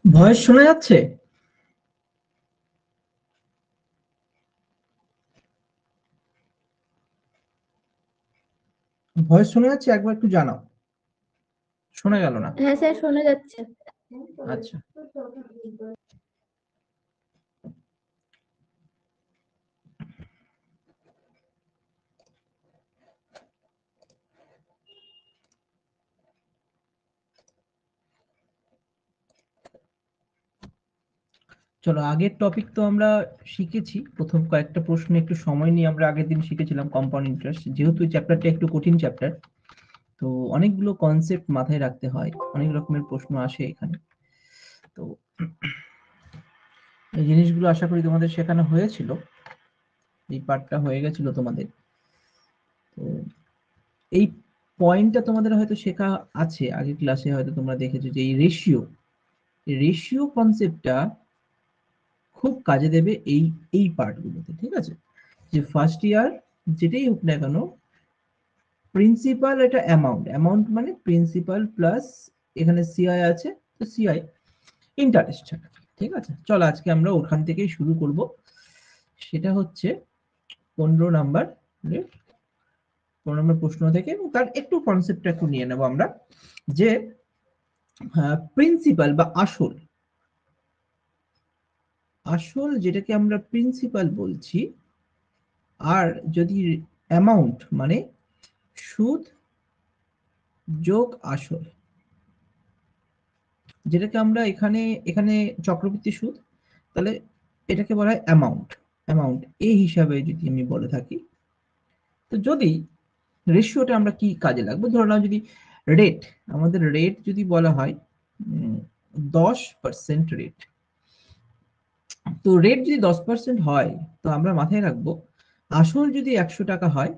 Voice শোনা যাচ্ছে? Voice শোনা যাচ্ছে? একবার একটু জানাও। শোনা গেল না। হ্যাঁ স্যার, শোনা যাচ্ছে। আচ্ছা, চলো আগের টপিক তো আমরা শিখেছি। প্রথম কয়েকটা প্রশ্ন একটু সময় নিয়ে আমরা আগের দিন শিখেছিলাম কম্পাউন্ড ইন্টারেস্ট। যেহেতু চ্যাপ্টারটা একটু কঠিন চ্যাপ্টার, তো অনেকগুলো কনসেপ্ট মাথায় রাখতে হয়, অনেক রকমের প্রশ্ন আসে এখানে। তো এই জিনিসগুলো আশা করি তোমাদের শেখানো হয়েছিল, এই পার্টটা হয়ে গেছিল তোমাদের। তো এই পয়েন্টটা তোমাদের হয়তো শেখা আছে, আগের ক্লাসে হয়তো তোমরা দেখেছো যে এই রেশিও কনসেপ্টটা খুব কাজে দেবে এই পার্টগুলোতে। ঠিক আছে, যে ফার্স্ট ইয়ার যেটাই হোক না কেন, প্রিন্সিপাল এটা অ্যামাউন্ট মানে প্রিন্সিপাল প্লাস এখানে সিআই আছে, তো সিআই ইন্টারেস্ট। ঠিক আছে, চলো আজকে আমরা ওখান থেকেই শুরু করব। সেটা হচ্ছে 15 নাম্বার 15 নম্বর প্রশ্ন থেকে, এবং তার একটু কনসেপ্টটা একটু নিয়ে নেব আমরা, যে প্রিন্সিপাল বা আসল আসল যেটাকে আমরা প্রিন্সিপাল বলছি, আর যদি অ্যামাউন্ট মানে সুদ যোগ আসল, যেটাকে আমরা এখানে এখানে চক্রবৃদ্ধি সুদ, তাহলে এটাকে বলা হয় অ্যামাউন্ট এই হিসাবে যদি আমি বলে থাকি। তো যদি রেশিওটা আমরা কি কাজে লাগবে, ধরো না যদি রেট, আমাদের রেট যদি বলা হয় 10% রেট, তো রেট যদি 10% হয়, তো আমরা মাথায় রাখবো আসল যদি 100 টাকা হয়,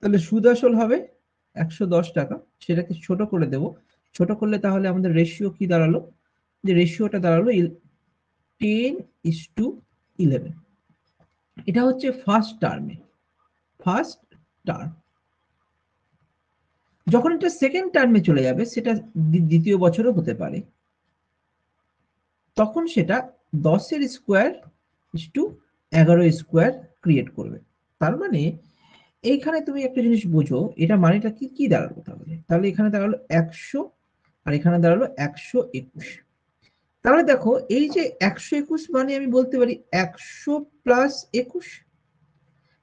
তাহলে সুদ আসল হবে 110 টাকা। সেটাকে ছোট করে দেব, ছোট করলে তাহলে আমাদের রেশিও কি দাঁড়ালো, যে রেশিওটা দাঁড়ালো 10:11। এটা হচ্ছে ফার্স্ট টার্ম। যখন এটা সেকেন্ড টার্মে চলে যাবে, সেটা দ্বিতীয় বছরও হতে পারে, তখন সেটা 10 এর স্কোয়ার ইস্টু 11 স্কোয়ার ক্রিয়েট করবে। তার মানে এইখানে তুমি একটা জিনিস বোঝো, এটা মানেটা কি কি দাঁড়ালো, তাহলে এখানে দাঁড়ালো 100, আর এখানে দাঁড়ালো 121। তাহলে দেখো এই যে 121 মানে আমি বলতে পারি 100+21।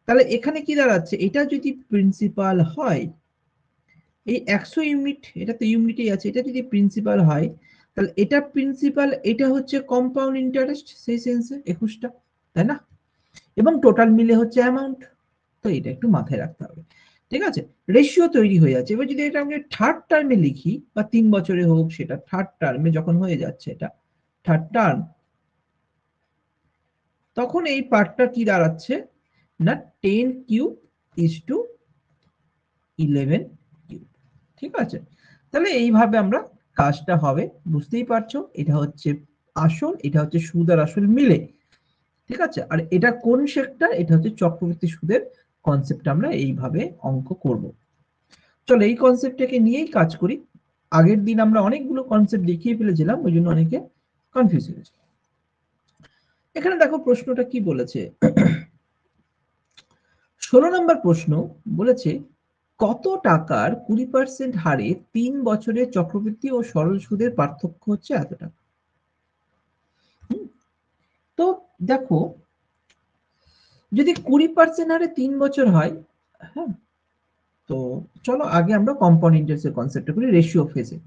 তাহলে এখানে কি দাঁড়াচ্ছে, এটা যদি প্রিন্সিপাল হয়, এই 100 ইউনিট, এটা তো ইউনিটেই আছে, এটা যদি প্রিন্সিপাল হয়, তাহলে এটা প্রিন্সিপাল, এটা হচ্ছে কম্পাউন্ড ইন্টারেস্ট সেই সেন্সে 21টা, তাই না? এবং টোটাল মিলে হচ্ছে অ্যামাউন্ট। তো এটা একটু মাথায় রাখতে হবে। ঠিক আছে, রেশিও তৈরি হয়ে যাচ্ছে। এবার যদি এটা আমরা থার্ড টার্মে লিখি, বা 3 বছরে হোক, সেটা থার্ড টার্মে যখন হয়ে যাচ্ছে, এটা থার্ড টার্ম, তখন এই পার্টটা কি দাঁড়াচ্ছে না 10³ = 11³। ঠিক আছে, তাহলে এইভাবে আমরা কাজটা হবে, বুঝতেই পারছো। এটা হচ্ছে আসল, এটা হচ্ছে সুদ আর আসল মিলে। ঠিক আছে, আর এটা কোন সেক্টর, এটা হচ্ছে চক্রবৃদ্ধি সুদের কনসেপ্ট। আমরা এইভাবে অঙ্ক করব। চলো এই কনসেপ্টটাকে নিয়েই কাজ করি। আগের দিন আমরা অনেকগুলো কনসেপ্ট দেখিয়ে ফেলেছিলাম, ওই জন্য অনেকে কনফিউজ হয়েছে। এখানে দেখো প্রশ্নটা কি বলেছে। 16 নম্বর প্রশ্ন বলেছে, কত টাকার 20% হারে 3 বছরের চক্রবৃদ্ধি ও সরল সুদের পার্থক্য হচ্ছে এত টাকা। তো দেখো, যদি 20% হারে 3 বছর হয়, হ্যাঁ, তো চলো আগে আমরা কম্পাউন্ড ইন্টারেস্টের কনসেপ্টটা করি রেশিও ফেজে।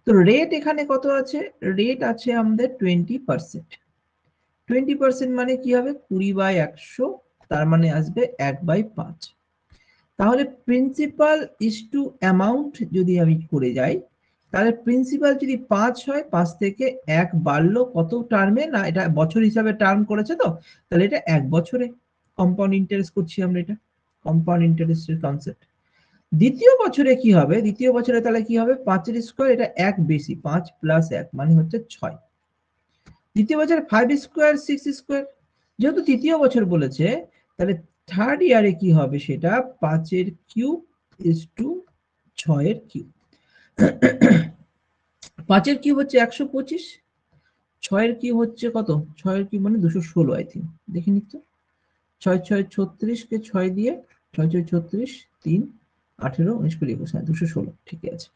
তো রেট এখানে কত আছে, রেট আছে আমাদের 20%। 20% মানে কি হবে, 20/100, তার মানে আসবে 1/5। তাহলে প্রিন্সিপাল ইস টু অ্যামাউন্ট যদি আমি করে যাই, তাহলে প্রিন্সিপাল যদি 5 হয়, 5 থেকে 1 বাড়লো কত টার্মে, না এটা বছর হিসাবে টার্ম করেছে, তো তাহলে এটা 1 বছরে কম্পাউন্ড ইন্টারেস্ট করছি আমরা, এটা কম্পাউন্ড ইন্টারেস্টের কনসেপ্ট। দ্বিতীয় বছরে কি হবে, দ্বিতীয় বছরে তাহলে কি হবে, 5 এর স্কোয়ার, এটা 1 বেশি, 5 + 1 মানে হচ্ছে 6। দ্বিতীয় বছরে 5 স্কোয়ার 6 স্কোয়ার, যেহেতু তৃতীয় বছর বলেছে, তাহলে থার্ড ইয়ারে কি হবে, সেটা 5 এর কিউব ইস টু 6 এর কিউব। 5 এর কিউব হচ্ছে 125, 6 এর কিউব হচ্ছে কত, 6 এর কিউব মানে 216 আই থিঙ্ক, দেখে নিচ্ছ, 6 6 36 কে 6 দিয়ে, 6 6 36, 3 18 19 20 21, হ্যাঁ 216, ঠিক আছে,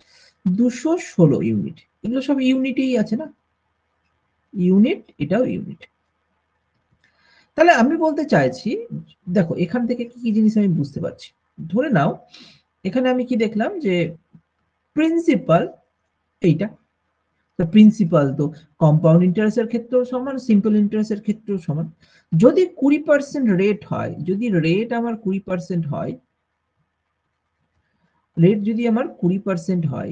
216 ইউনিট। এগুলো সব ইউনিটেই আছে না, ইউনিট, এটাও ইউনিট। তাহলে আমি বলতে চাইছি, দেখো এখান থেকে কি কি জিনিস আমি বুঝতে পারছি। ধরে নাও এখানে আমি কি দেখলাম যে প্রিন্সিপাল এইটা, তো প্রিন্সিপাল তো কম্পাউন্ড ইন্টারেস্টের ক্ষেত্রেও সমান, সিম্পল ইন্টারেস্টের ক্ষেত্রেও সমান। যদি 20% রেট হয়, যদি রেট আমার 20% হয়, রেট যদি আমার 20% হয়,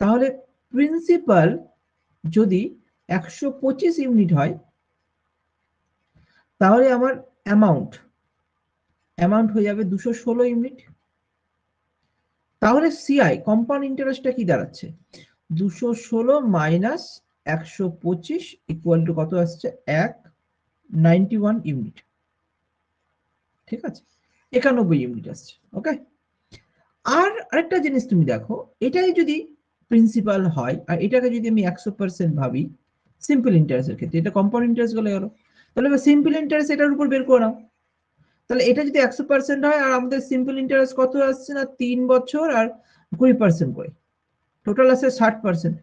তাহলে প্রিন্সিপাল যদি 125 ইউনিট হয়, তাহলে আমার অ্যামাউন্ট হয়ে যাবে 216 ইউনিট। তাহলে সিআই কম্পাউন্ড ইন্টারেস্টটা কি দাঁড়াচ্ছে, 216 মাইনাস 125 ইকুয়াল টু কত আসছে, 91 ইউনিট, ঠিক আছে, 91 ইউনিট আসছে। ওকে, আর আরেকটা জিনিস তুমি দেখো, এটাই যদি প্রিন্সিপাল হয় আর এটাকে যদি আমি 100% ভাবি সিম্পল ইন্টারেস্টের ক্ষেত্রে, এটা কম্পাউন্ড ইন্টারেস্ট গেলে গেল, তাহলে সিম্পল ইন্টারেস্ট এটার উপর বের করে নাও। তাহলে এটা যদি 100% হয় আর আমাদের সিম্পল ইন্টারেস্ট কত আসছে না, 3 বছর আর 20% করে, টোটাল আছে 60%।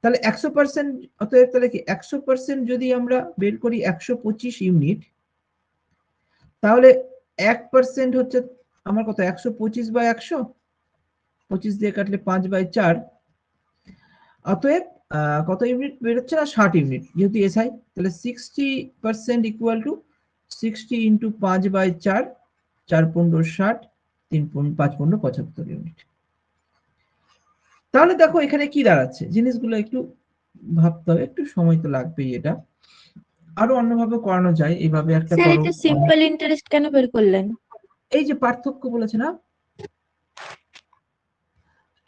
তাহলে 100%, অতএব তাহলে কি 100% যদি আমরা বের করি 125 ইউনিট, তাহলে 1% হচ্ছে আমার কত, 125 বাই 100, 25 দিয়ে কাটলে 5/4, অতএব কত ইউনিট বেরোচ্ছে না, 60 ইউনিট, যেহেতু এসআই, তাহলে 60% ইকুয়াল টু 60 ইন্টু 5/4, 4×15 60, 3×5 = 75 ইউনিট। তাহলে দেখো এখানে কি দাঁড়াচ্ছে, জিনিসগুলো একটু ভাবতে হবে, একটু সময় তো লাগবেই, এটা আরো অন্যভাবে করানো যায়, এইভাবে একটা স্যার করো। এটা সিম্পল ইন্টারেস্ট কেন বের করলেন? এই যে পার্থক্য বলেছে না,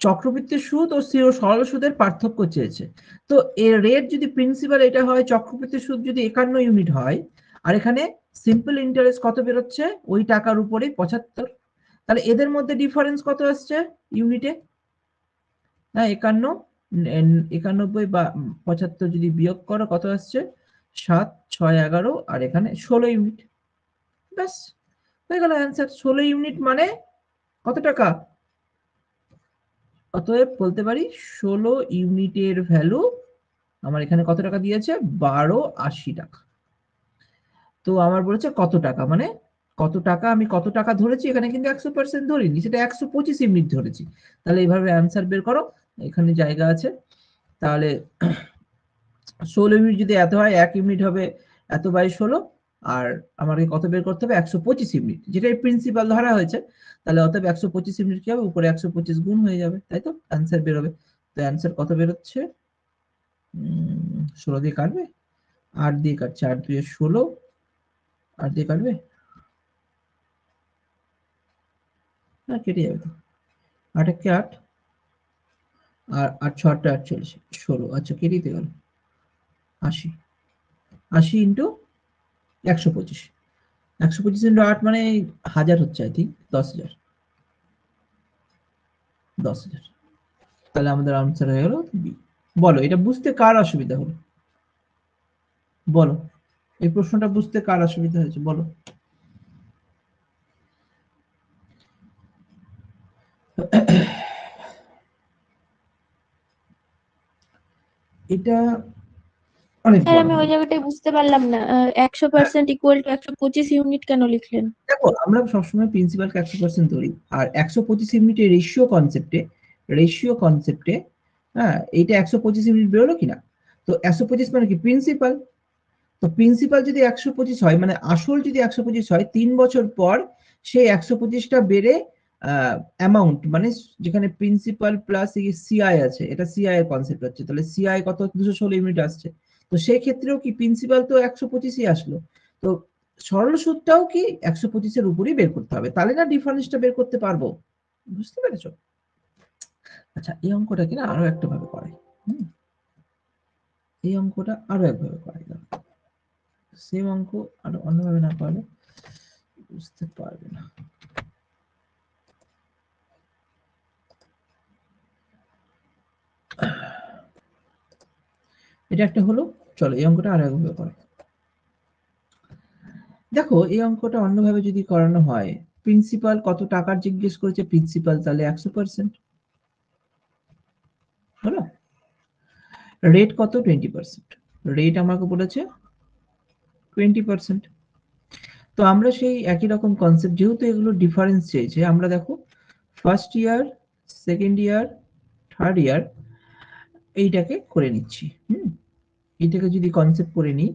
চক্রবৃদ্ধি সুদ ও সরল সুদের পার্থক্য চেয়েছে। তো এর রেট যদি প্রিন্সিপাল এটা হয়, চক্রবৃদ্ধি সুদ যদি 51 ইউনিট হয়, আর এখানে সিম্পল ইন্টারেস্ট কত বেরোচ্ছে, ওই টাকার উপরে 75, তাহলে এদের মধ্যে ডিফারেন্স কত আসছে ইউনিটে, হ্যাঁ 51, 91 বা 75 যদি বিয়োগ করো কত আসছে, 7 6 11, আর এখানে 16 ইউনিট, ব্যাস হয়ে গেল অ্যান্সার। 16 ইউনিট মানে কত টাকা, অতএব বলতে পারি 16 ইউনিটের ভ্যালু আমার এখানে কত টাকা দিয়েছে, 1280 টাকা। তো আমার বলেছে কত টাকা, মানে কত টাকা, আমি কত টাকা ধরেছি এখানে, কিন্তু 100% ধরিনি, সেটা 125 ইউনিট ধরেছি। তাহলে এইভাবে অ্যান্সার বের করো, এখানে জায়গা আছে। তাহলে 16 ইউনিট যদি এত হয়, 1 ইউনিট হবে এত বাই 16, আর আমাকে কত বের করতে হবে, 125 ইউনিট, যেটাই প্রিন্সিপাল ধরা হয়েছে। তাহলে অতএব 125 ইউনিট কি হবে, উপরে 125 গুণ হয়ে যাবে, তাই তো অ্যান্সার বেরোবে। তো অ্যান্সার কত বেরোচ্ছে, 16 দিয়ে কাটবে, 8 দিয়ে কাটছে, 8 2 16, 8 দিয়ে কাটবে, হ্যাঁ কেটে যাবে তো, 8 1 8, আর 8 6 8 48, 16, আচ্ছা কেটে দিতে গেল, 80, 80 ইন্টু 125, 125 ইন্টু 8 মানে 1000 হচ্ছে, আই থিঙ্ক 10,000, 10,000। তাহলে আমাদের আনসার হয়ে গেল বি। বলো এটা বুঝতে কার অসুবিধা হলো, বলো এই প্রশ্নটা বুঝতে কার অসুবিধা হয়েছে, বলো। এটা অনেক স্যার বড় আমি ওই হবে। জায়গাটায় বুঝতে পারলাম না, 100% ইকুয়াল টু 125 ইউনিট কেন লিখলেন? দেখো আমরা সবসময় প্রিন্সিপালকে 100% ধরি, আর 125 ইউনিটের রেশিও কনসেপ্টে, হ্যাঁ এইটা 125 ইউনিট বেরোলো কিনা, তো 125 মানে কি প্রিন্সিপাল, তো প্রিন্সিপাল যদি 125 হয়, মানে আসল যদি 125 হয়, 3 বছর পর সেই 125টা বেড়ে অ্যামাউন্ট, মানে যেখানে প্রিন্সিপাল প্লাস সিআই আছে, এটা সিআই এর কনসেপ্ট হচ্ছে, তাহলে সিআই কত 216 ইউনিট আসছে, তো সেই ক্ষেত্রেও কি প্রিন্সিপাল তো 125ই আসলো, তো সরল সুদটাও কি 125 এর উপরই বের করতে হবে, তাহলে না ডিফারেন্সটা বের করতে পারবো, বুঝতে পেরেছো? আচ্ছা এই অঙ্কটা কিনা আরো একটা ভাবে করাই, এই অঙ্কটা আরো একভাবে করাই, সেম অঙ্ক আর অন্যভাবে না পারলে বুঝতে পারবে না। এটা একটা হলো। চলো এই অঙ্কটা আর একভাবে করে দেখো। এই অঙ্কটা অন্যভাবে যদি করানো হয়, প্রিন্সিপাল কত টাকার জিজ্ঞেস করেছে, প্রিন্সিপাল তাহলে 100%, হলো। রেট কত, 20%, রেট আমাকে বলেছে 20%। তো আমরা সেই একই রকম কনসেপ্ট, যেহেতু এগুলো ডিফারেন্স চেয়েছে, আমরা দেখো first year, second year, third year এইটাকে করে নিচ্ছি। এইটাকে যদি কনসেপ্ট করে নিই,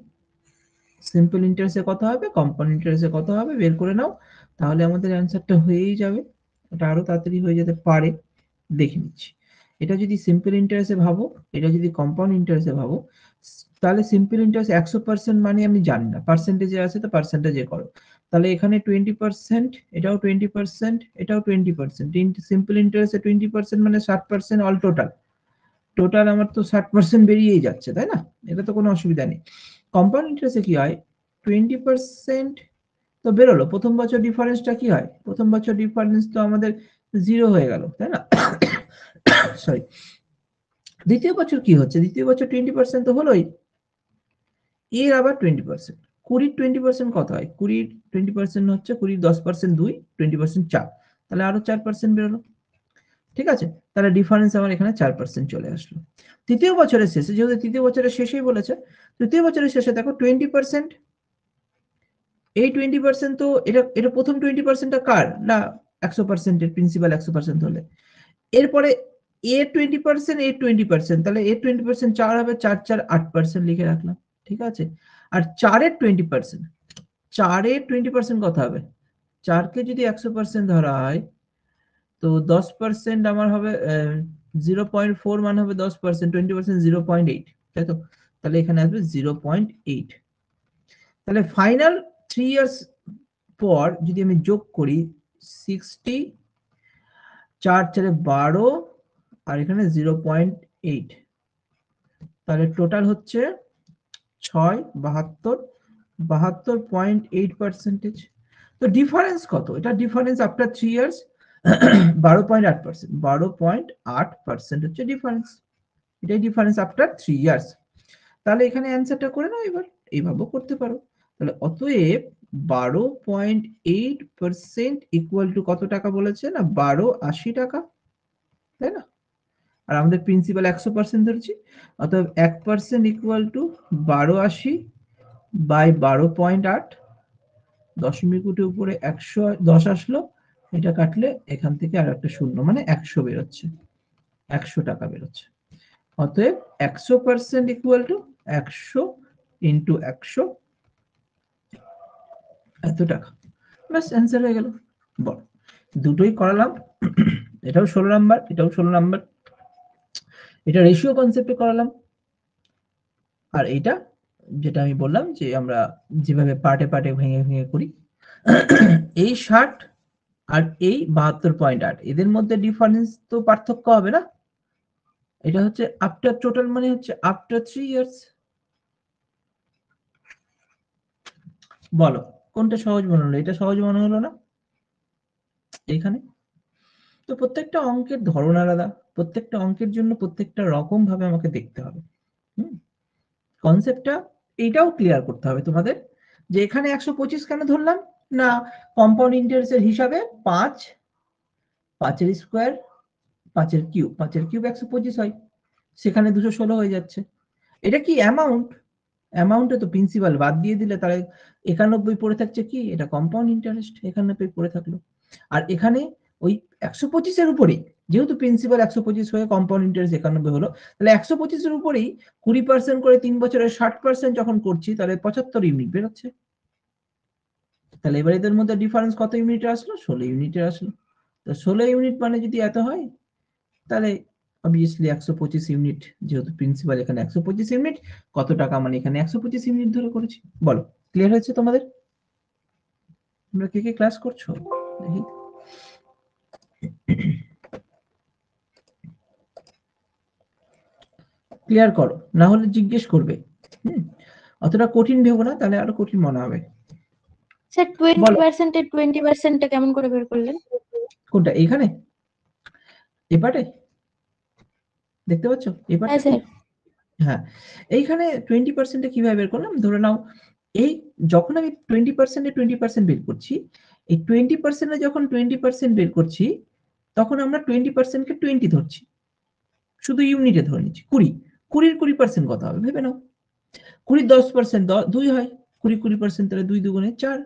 সিম্পল ইন্টারেস্টে কত হবে, কম্পাউন্ড ইন্টারেস্টে কত হবে বের করে নাও, তাহলে আমাদের অ্যান্সারটা হয়েই যাবে। এটা আরো তাড়াতাড়ি হয়ে যেতে পারে, দেখে নিচ্ছি। এটা যদি সিম্পল ইন্টারেস্টে ভাবো, এটা যদি কম্পাউন্ড ইন্টারেস্টে ভাবো, তাহলে সিম্পল ইন্টারেস্ট 100% মানে আমি জানি না, পার্সেন্টেজে আছে তো পার্সেন্টেজে করো। তাহলে এখানে 20%, এটাও 20%, এটাও 20%। সিম্পল ইন্টারেস্টে 20% মানে 60% অল টোটাল। টোটাল আমার তো 60% বেরিয়েই যাচ্ছে, তাই না? এটা তো কোনো অসুবিধা নেই। কম্পাউন্ড ইন্টারেস্টে কি হয়, 20% তো বেরোলো, প্রথম বছর ডিফারেন্সটা কি হয়, প্রথম বছর ডিফারেন্স তো আমাদের 0 হয়ে গেল, তাই না? সরি। দ্বিতীয় বছর কি হচ্ছে, দ্বিতীয় বছর 20% তো হলোই, এর আবার 20%। 20 20% কত হয়, 20 20% হচ্ছে 20 10% 2, 20% 4, তাহলে আরো 4% বেরোলো। ঠিক আছে, তাহলে ডিফারেন্স আমার এখানে 4% চলে আসলো। তৃতীয় বছরের শেষে, যেহেতু তৃতীয় বছরের শেষেই বলেছে, তৃতীয় বছরের শেষে দেখো 20%, এই 20% তো এটা এটা প্রথম 20%টা কার না, 100% এর প্রিন্সিপাল 100% হলে, এরপরে এ 20%, এ 20%, তাহলে এ 20% 4 হবে, 4 4 8% লিখে রাখলাম। ঠিক আছে, আর 4 এর 20%, 4 এর 20% কত হবে, 4 কে যদি 100% ধরা হয়, তো 10% আমার হবে 0.4 মানে হবে 10%, 20% 0.8, তাই তো? তাহলে এখানে আসবে 0.8। তাহলে ফাইনাল 3 ইয়ার্স পর যদি আমি যোগ করি 60, 4 4 12, আর এখানে 0.8, তাহলে টোটাল হচ্ছে 6 72, 72.8%। তো ডিফারেন্স কত, এটা ডিফারেন্স আফটার 3 ইয়ার্স 12.8%, 12.8% হচ্ছে ডিফারেন্স। এটাই ডিফারেন্স আফটার 3 ইয়ার্স। তাহলে এখানে অ্যান্সারটা করে নাও, এবার এইভাবেও করতে পারো। তাহলে অতএব 12.8% ইকুয়াল টু কত টাকা বলেছে না, 1280 টাকা, তাই না? আর আমাদের প্রিন্সিপাল 100% ধরেছি, অতএব 1% ইকুয়াল টু 1280 বাই 12.8, দশমিক উঠে উপরে 110 আসলো, এটা কাটলে এখান থেকে আর একটা শূন্য, মানে 100 বেরোচ্ছে, 100 টাকা বেরোচ্ছে। অতএব 100% ইকুয়াল টু 100 ইন্টু 100, এত টাকা। ব্যাস অ্যান্সার হয়ে গেল। বল, দুটোই করালাম, এটাও 16 নাম্বার, এটাও 16 নাম্বার। এটা রেশিও কনসেপ্টে করালাম, আর এটা যেটা আমি বললাম যে আমরা যেভাবে পার্টে পার্টে ভেঙে ভেঙে করি, এই 60 আর এই 72.8, এদের মধ্যে ডিফারেন্স তো পার্থক্য হবে না। এটা হচ্ছে আফটার টোটাল, মানে হচ্ছে আফটার 3 ইয়ার্স। বলো কোনটা সহজ মনে হলো, এটা সহজ মনে হলো না এখানে? তো প্রত্যেকটা অঙ্কের ধরন আলাদা, প্রত্যেকটা অঙ্কের জন্য প্রত্যেকটা রকম ভাবে আমাকে দেখতে হবে। কনসেপ্টটা এইটাও ক্লিয়ার করতে হবে তোমাদের, যে এখানে 125 কেন ধরলাম না, কম্পাউন্ড ইন্টারেস্টের হিসাবে 5, 5 এর স্কয়ার, 5 এর কিউব, 5 এর কিউব 125 হয়, সেখানে 216 হয়ে যাচ্ছে। এটা কি অ্যামাউন্ট, অ্যামাউন্টে তো প্রিন্সিপাল বাদ দিয়ে দিলে তাহলে 91 পড়ে থাকছে কি, এটা কম্পাউন্ড ইন্টারেস্ট 91 পড়ে থাকলো। আর এখানে ওই 125 এর উপরেই, যেহেতু প্রিন্সিপাল 125 হয়ে কম্পাউন্ড ইন্টারেস্ট 91 হলো, তাহলে 125 এর উপরেই 20% করে 3 বছরের 60% যখন করছি, তাহলে 75 ইউনিট বেরোচ্ছে। তাহলে এবার এদের মধ্যে ডিফারেন্স কত ইউনিটে আসলো, 16 ইউনিটে আসলো। তো 16 ইউনিট মানে যদি এত হয়, তাহলে অবভিয়াসলি 125 ইউনিট, যেহেতু প্রিন্সিপাল এখানে 125 ইউনিট, কত টাকা মানে এখানে 125 ইউনিট ধরে করেছি। বলো ক্লিয়ার হয়েছে তোমাদের? তোমরা কে কে ক্লাস করছো দেখি? ক্লিয়ার করো, না হলে জিজ্ঞেস করবে। অতটা কঠিন ভেবো না, তাহলে আরো কঠিন মনে হবে। স্যার 20% এর 20%টা কেমন করে বের করলেন? কোনটা, এইখানে এই পার্টে দেখতে পাচ্ছ, এই হ্যাঁ পার্টে? স্যার। হ্যাঁ, এইখানে 20% কিভাবে বের করলাম, ধরে নাও এই যখন আমি 20% 20% বের করছি, এই 20% যখন 20% বের করছি, তখন আমরা 20% কে 20 ধরছি, শুধু ইউনিটে ধরে নিচ্ছি। 20 20 20% কত হবে ভেবে নাও। 20 10% 2 হয়, 20 20% তাহলে 2 দুগুণে 4,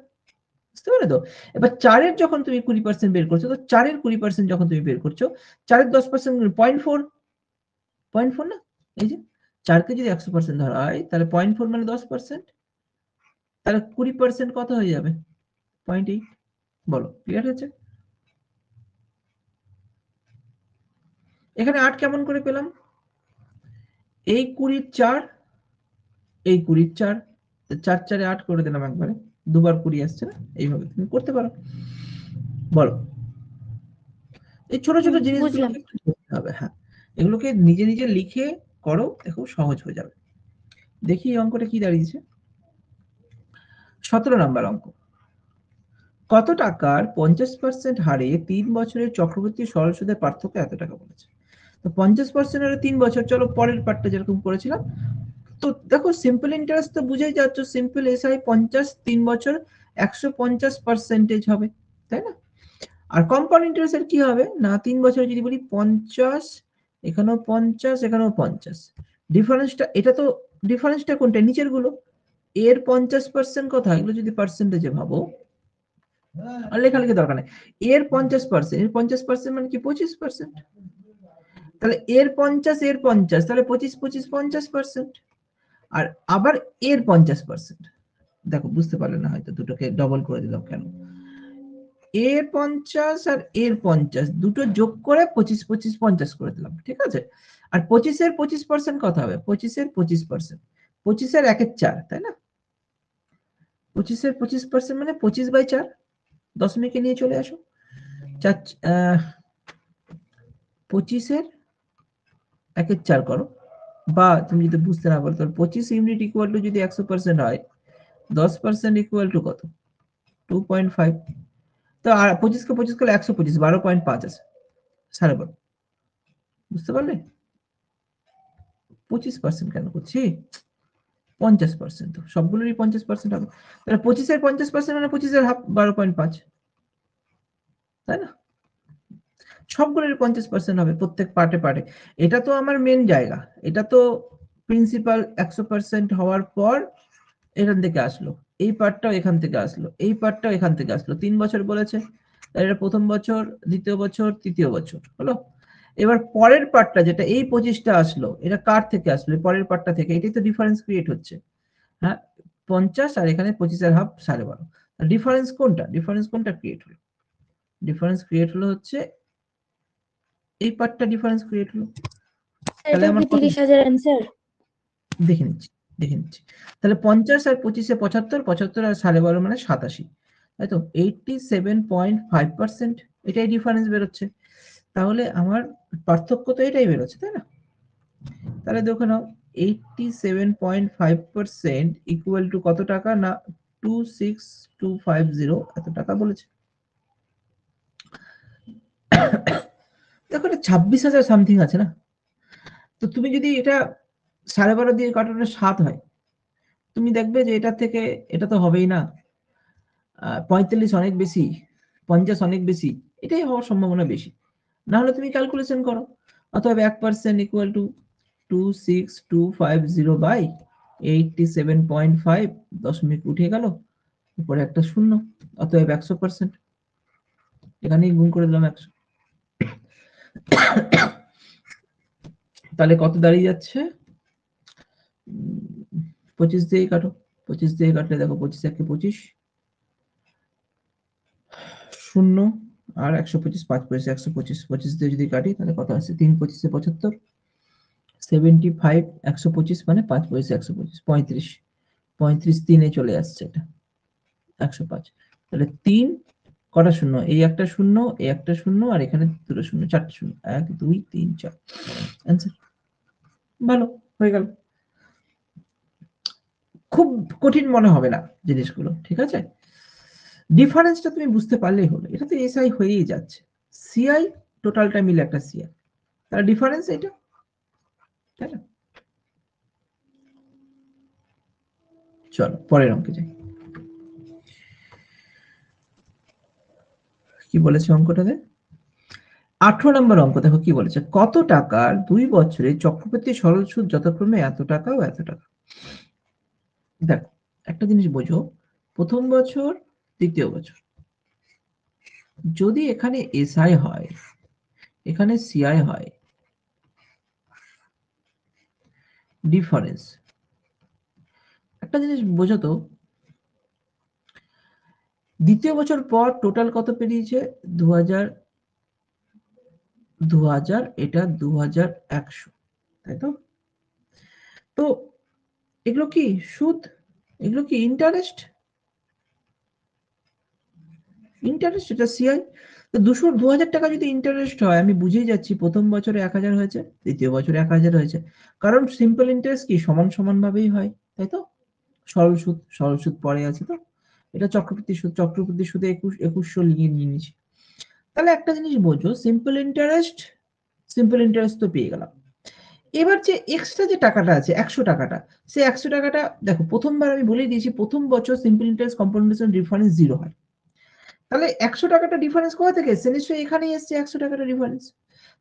বুঝতে পারলে তো? এবার 4 এর যখন তুমি 20% বের করছো, তো 4 এর 20% যখন তুমি বের করছো, 4 এর 10% 0.4 না? এই যে 4 কে যদি 100% ধরা হয়, তাহলে 0.4 মানে 10%, তাহলে 20% কত হয়ে যাবে? 0.8। বলো, ক্লিয়ার হয়েছে? এখানে 8 কেমন করে পেলাম? এই 20 4, এই 20 4, 4 4 8 করে দিলাম একবারে, দুবার 20 আসছে না? এইভাবে তুমি করতে পারো। বলো, এই ছোট ছোট বুঝলাম। জিনিসগুলোকে একটু ধরতে হবে। হ্যাঁ, এগুলোকে নিজে নিজে লিখে করো, দেখো সহজ হয়ে যাবে। দেখি এই অঙ্কটা কি দাঁড়িয়েছে। 17 নাম্বার অঙ্ক। কত টাকার 50% হারে 3 বছরের চক্রবর্তী সরল সুদের পার্থক্য এত টাকা বলেছে। তো 50% হারে 3 বছর, চলো পরের পার্টটা যেরকম করেছিলাম। তো দেখো সিম্পল ইন্টারেস্ট তো বুঝেই যাচ্ছ, সিম্পল এসআই 50 3 বছর 150% হবে, তাই না? আর কম্পাউন্ড ইন্টারেস্টের কি হবে না, 3 বছরে যদি বলি 50, এখানেও 50, এখানেও 50, ডিফারেন্সটা, এটা তো ডিফারেন্সটা কোনটা, নিচের গুলো। এর 50% কোথায়, এগুলো যদি পার্সেন্টেজে ভাবো, আর লেখালেখি দরকার নেই। এর 50%, এর 50% মানে কি 25%, তাহলে এর 50 এর 50, তাহলে 25 25 50%। আর আবার এর 50%, দেখো বুঝতে পারলে না হয়তো, দুটোকে ডবল করে দিলাম কেন, এর 50 আর এর 50 দুটো যোগ করে 25 25 50 করে দিলাম, ঠিক আছে? আর 25 এর 25% কত হবে, 25 এর 25%, 25 এর 1/4, তাই না? 25 এর 25% মানে 25/4, দশমিকে নিয়ে চলে আসো। 25 এর 1/4 করো, বা তুমি যদি বুঝতে না পারো, তাহলে 25 ইউনিট ইকুয়াল টু যদি 100% হয়, 10% ইকুয়াল টু কত, 2.5। তো আর 25 কে 25 করলে 125, 12.5 আছে, 12.5। বুঝতে পারলে? 25% কেন করছি, 50%, তো সবগুলোরই 50% হবে, তাহলে 25 এর 50% মানে 25 এর হাফ, 12.5, তাই না? সবগুলোর 50% হবে প্রত্যেক পার্টে পার্টে। এটা তো আমার মেন জায়গা, এটা তো প্রিন্সিপাল 100% হওয়ার পর এখান থেকে আসলো, এই পার্টটাও এখান থেকে আসলো, এই পার্টটাও এখান থেকে আসলো। 3 বছর বলেছে, তাহলে এটা প্রথম বছর, দ্বিতীয় বছর, তৃতীয় বছর হলো। এবার পরের পার্টটা যেটা এই 25টা আসলো, এটা কার থেকে আসলো, পরের পার্টটা থেকে, এটাই তো ডিফারেন্স ক্রিয়েট হচ্ছে। হ্যাঁ, 50 আর এখানে 25 এর হাফ 12.5, ডিফারেন্স কোনটা, ডিফারেন্স কোনটা ক্রিয়েট হলো, ডিফারেন্স ক্রিয়েট হলো হচ্ছে এই পার্টটা, ডিফারেন্স ক্রিয়েট হলো। তাহলে এটাও আমার কি কত, 30,000 অ্যান্সার? দেখে নিচ্ছি দেখে নিচ্ছি। তাহলে 50 আর 25 এ 75, 75 আর 12.5 মানে 87, তাই তো? 87.5%, এটাই ডিফারেন্স বেরোচ্ছে। তাহলে আমার পার্থক্য তো এটাই বেরোচ্ছে, তাই না? তাহলে দেখো নাও, 87.5% ইকুয়াল টু কত টাকা না, 26250 এত টাকা বলেছে। দেখো এটা 26,000 সামথিং আছে না? তো তুমি যদি এটা 12.5 দিয়ে কাটানো 7 হয়, তুমি দেখবে যে এটা থেকে এটা তো হবেই না, 45 অনেক বেশি, 50 অনেক বেশি, এটাই হওয়ার সম্ভাবনা বেশি। না হলে তুমি ক্যালকুলেশন করো, অতএব 1% ইকুয়াল টু 26250 বাই 87.5, দশমিক উঠে গেল, উপরে একটা শূন্য, অতএব 100%, এখানেই গুণ করে দিলাম 100। তাহলে কত দাঁড়িয়ে যাচ্ছে, 25 দিয়ে কাটো, 25 দিয়ে কাটলে দেখো 25 একে 25, শূন্য, আর 125, 5 পয়সা 125, 25 দিয়ে যদি কাটি তাহলে কত আসছে, 3 25 এ 75, 75 125 মানে 5 পয়সা 125, 35, 35 3 চলে আসছে এটা 105। তাহলে 3 কটা শূন্য, এই একটা শূন্য, এই একটা শূন্য, আর এখানে দুটো শূন্য, চারটে শূন্য, 1 2 3 4, অ্যান্সার। ভালো হয়ে গেল, খুব কঠিন মনে হবে না জিনিসগুলো, ঠিক আছে? ডিফারেন্সটা তুমি বুঝতে পারলেই হলো, এটা তো এসআই হয়েই যাচ্ছে, সিআই টোটালটা মিলে একটা সিআই, তার ডিফারেন্স এটা, তাই না? চলো পরের অঙ্কে যাই। কি বলেছে অঙ্কটাতে? 18 নম্বর অঙ্ক দেখো কি বলেছে, কত টাকার 2 বছরে চক্রবৃদ্ধি সরল সুদ যথাক্রমে এত টাকা ও এত টাকা। দেখো একটা জিনিস বোঝো, প্রথম বছর দ্বিতীয় বছর, যদি এখানে এসআই হয় এখানে সিআই হয়, ডিফারেন্স একটা জিনিস বোঝো তো, দ্বিতীয় বছর পর টোটাল কত পেরিয়েছে 2000, এটা 2100, তাই তো? তো এগুলো কি সুদ, এগুলো কি ইন্টারেস্ট, ইন্টারেস্ট এটা সিআই। তো 2000 টাকা যদি ইন্টারেস্ট হয়, আমি বুঝেই যাচ্ছি প্রথম বছরে 1000 হয়েছে, দ্বিতীয় বছরে 1000 হয়েছে, কারণ সিম্পল ইন্টারেস্ট কি সমান সমান ভাবেই হয়, তাই তো? সরল সুদ, সরল সুদ পরে আছে, তো এটা চক্রবৃদ্ধি সুদ, চক্রবৃদ্ধি সুদে 2100 নিয়ে নিয়েছি। তাহলে একটা জিনিস বোঝো, সিম্পল ইন্টারেস্ট তো পেয়ে গেলাম। এবার যে এক্সট্রা যে টাকাটা আছে 100 টাকাটা, সেই 100 টাকাটা দেখো প্রথমবার আমি বলে দিয়েছি প্রথম বছর সিম্পল ইন্টারেস্ট কম্পাউন্ডেশন ডিফারেন্স 0 হয়। তাহলে 100 টাকাটা ডিফারেন্স কোথা থেকে এসছে? নিশ্চয়ই এখানেই এসছে 100 টাকাটা ডিফারেন্স।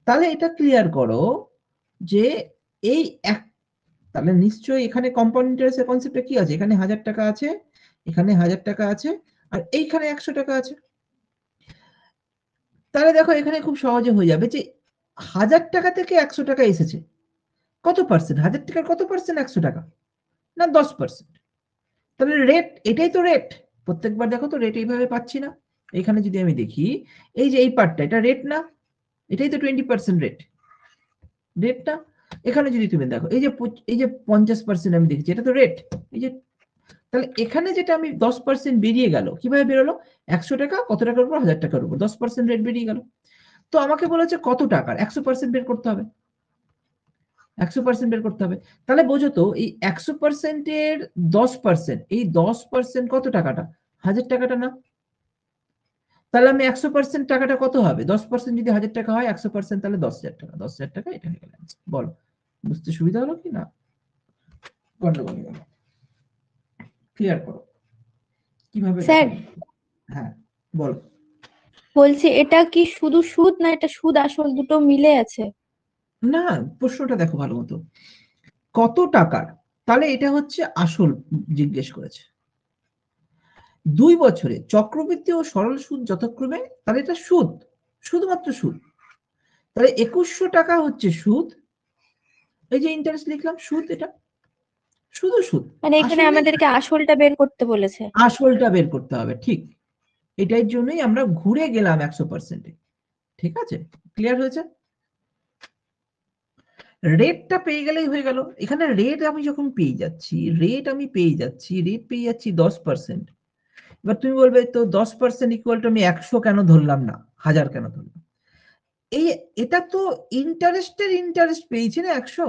তাহলে এটা ক্লিয়ার করো যে এই এক, তাহলে নিশ্চয়ই এখানে কম্পাউন্ড ইন্টারেস্টের কনসেপ্টটা কি আছে, এখানে 1000 টাকা আছে, এখানে 1000 টাকা আছে, আর এইখানে 100 টাকা আছে। তাহলে দেখো এখানে খুব সহজে হয়ে যাবে যে 1000 টাকা থেকে 100 টাকা এসেছে, কত পার্সেন্ট? 1000 টাকার কত পার্সেন্ট 100 টাকা? না 10%। তাহলে রেট, এটাই তো রেট। প্রত্যেকবার দেখো তো রেট এইভাবে পাচ্ছি না। এখানে যদি আমি দেখি এই যে এই পার্টটা, এটা রেট না, এটাই তো 20% রেট, রেটটা। এখানে যদি তুমি দেখো এই যে 50% আমি দেখছি, এটা তো রেট, এই যে। তাহলে এখানে যেটা আমি 10% বেরিয়ে গেল, কিভাবে বেরোলো? 100 টাকা কত টাকার উপর? 1000 টাকার উপর 10% রেট বেরিয়ে গেল। তো আমাকে বলেছে কত টাকার 100% বের করতে হবে, 100% বের করতে হবে। তাহলে বোঝো তো এই 100% এর 10%, এই 10% কত টাকাটা? 1000 টাকাটা না? তাহলে আমি 100% টাকাটা কত হবে? 10% যদি 1000 টাকা হয়, 100% তাহলে 10,000 টাকা, 10,000 টাকা, এটা হয়ে গেল অ্যান্সার। বলো বুঝতে সুবিধা হলো কি না? গন্ডগোল গেল, ক্লিয়ার করো কিভাবে স্যার হ্যাঁ বলো। বলছি এটা কি শুধু সুদ, না এটা সুদ আসল দুটো মিলে আছে? না, প্রশ্নটা দেখো ভালো মতো, কত টাকার, তাহলে এটা হচ্ছে আসল জিজ্ঞেস করেছে। 2 বছরে চক্রবৃদ্ধি ও সরল সুদ যথাক্রমে, তাহলে এটা সুদ, শুধুমাত্র সুদ। তাহলে 2100 টাকা হচ্ছে সুদ, এই যে ইন্টারেস্ট লিখলাম সুদ, এটা শুধু সুদ। মানে এখানে আসল নেই, আমাদেরকে আসলটা বের করতে বলেছে। আসলটা বের করতে হবে, ঠিক। এটার জন্যই আমরা ঘুরে গেলাম 100%-এ। ঠিক আছে, ক্লিয়ার হয়েছে? রেটটা পেয়ে গেলেই হয়ে গেল। এখানে রেট আমি যখন পেয়ে যাচ্ছি, রেট পেয়ে যাচ্ছি 10%। এবার তুমি বলবে তো 10% ইকুয়াল টু আমি 100 কেন ধরলাম না, 1000 কেন ধরলাম? এই এটা তো ইন্টারেস্ট পেয়েছি না 100,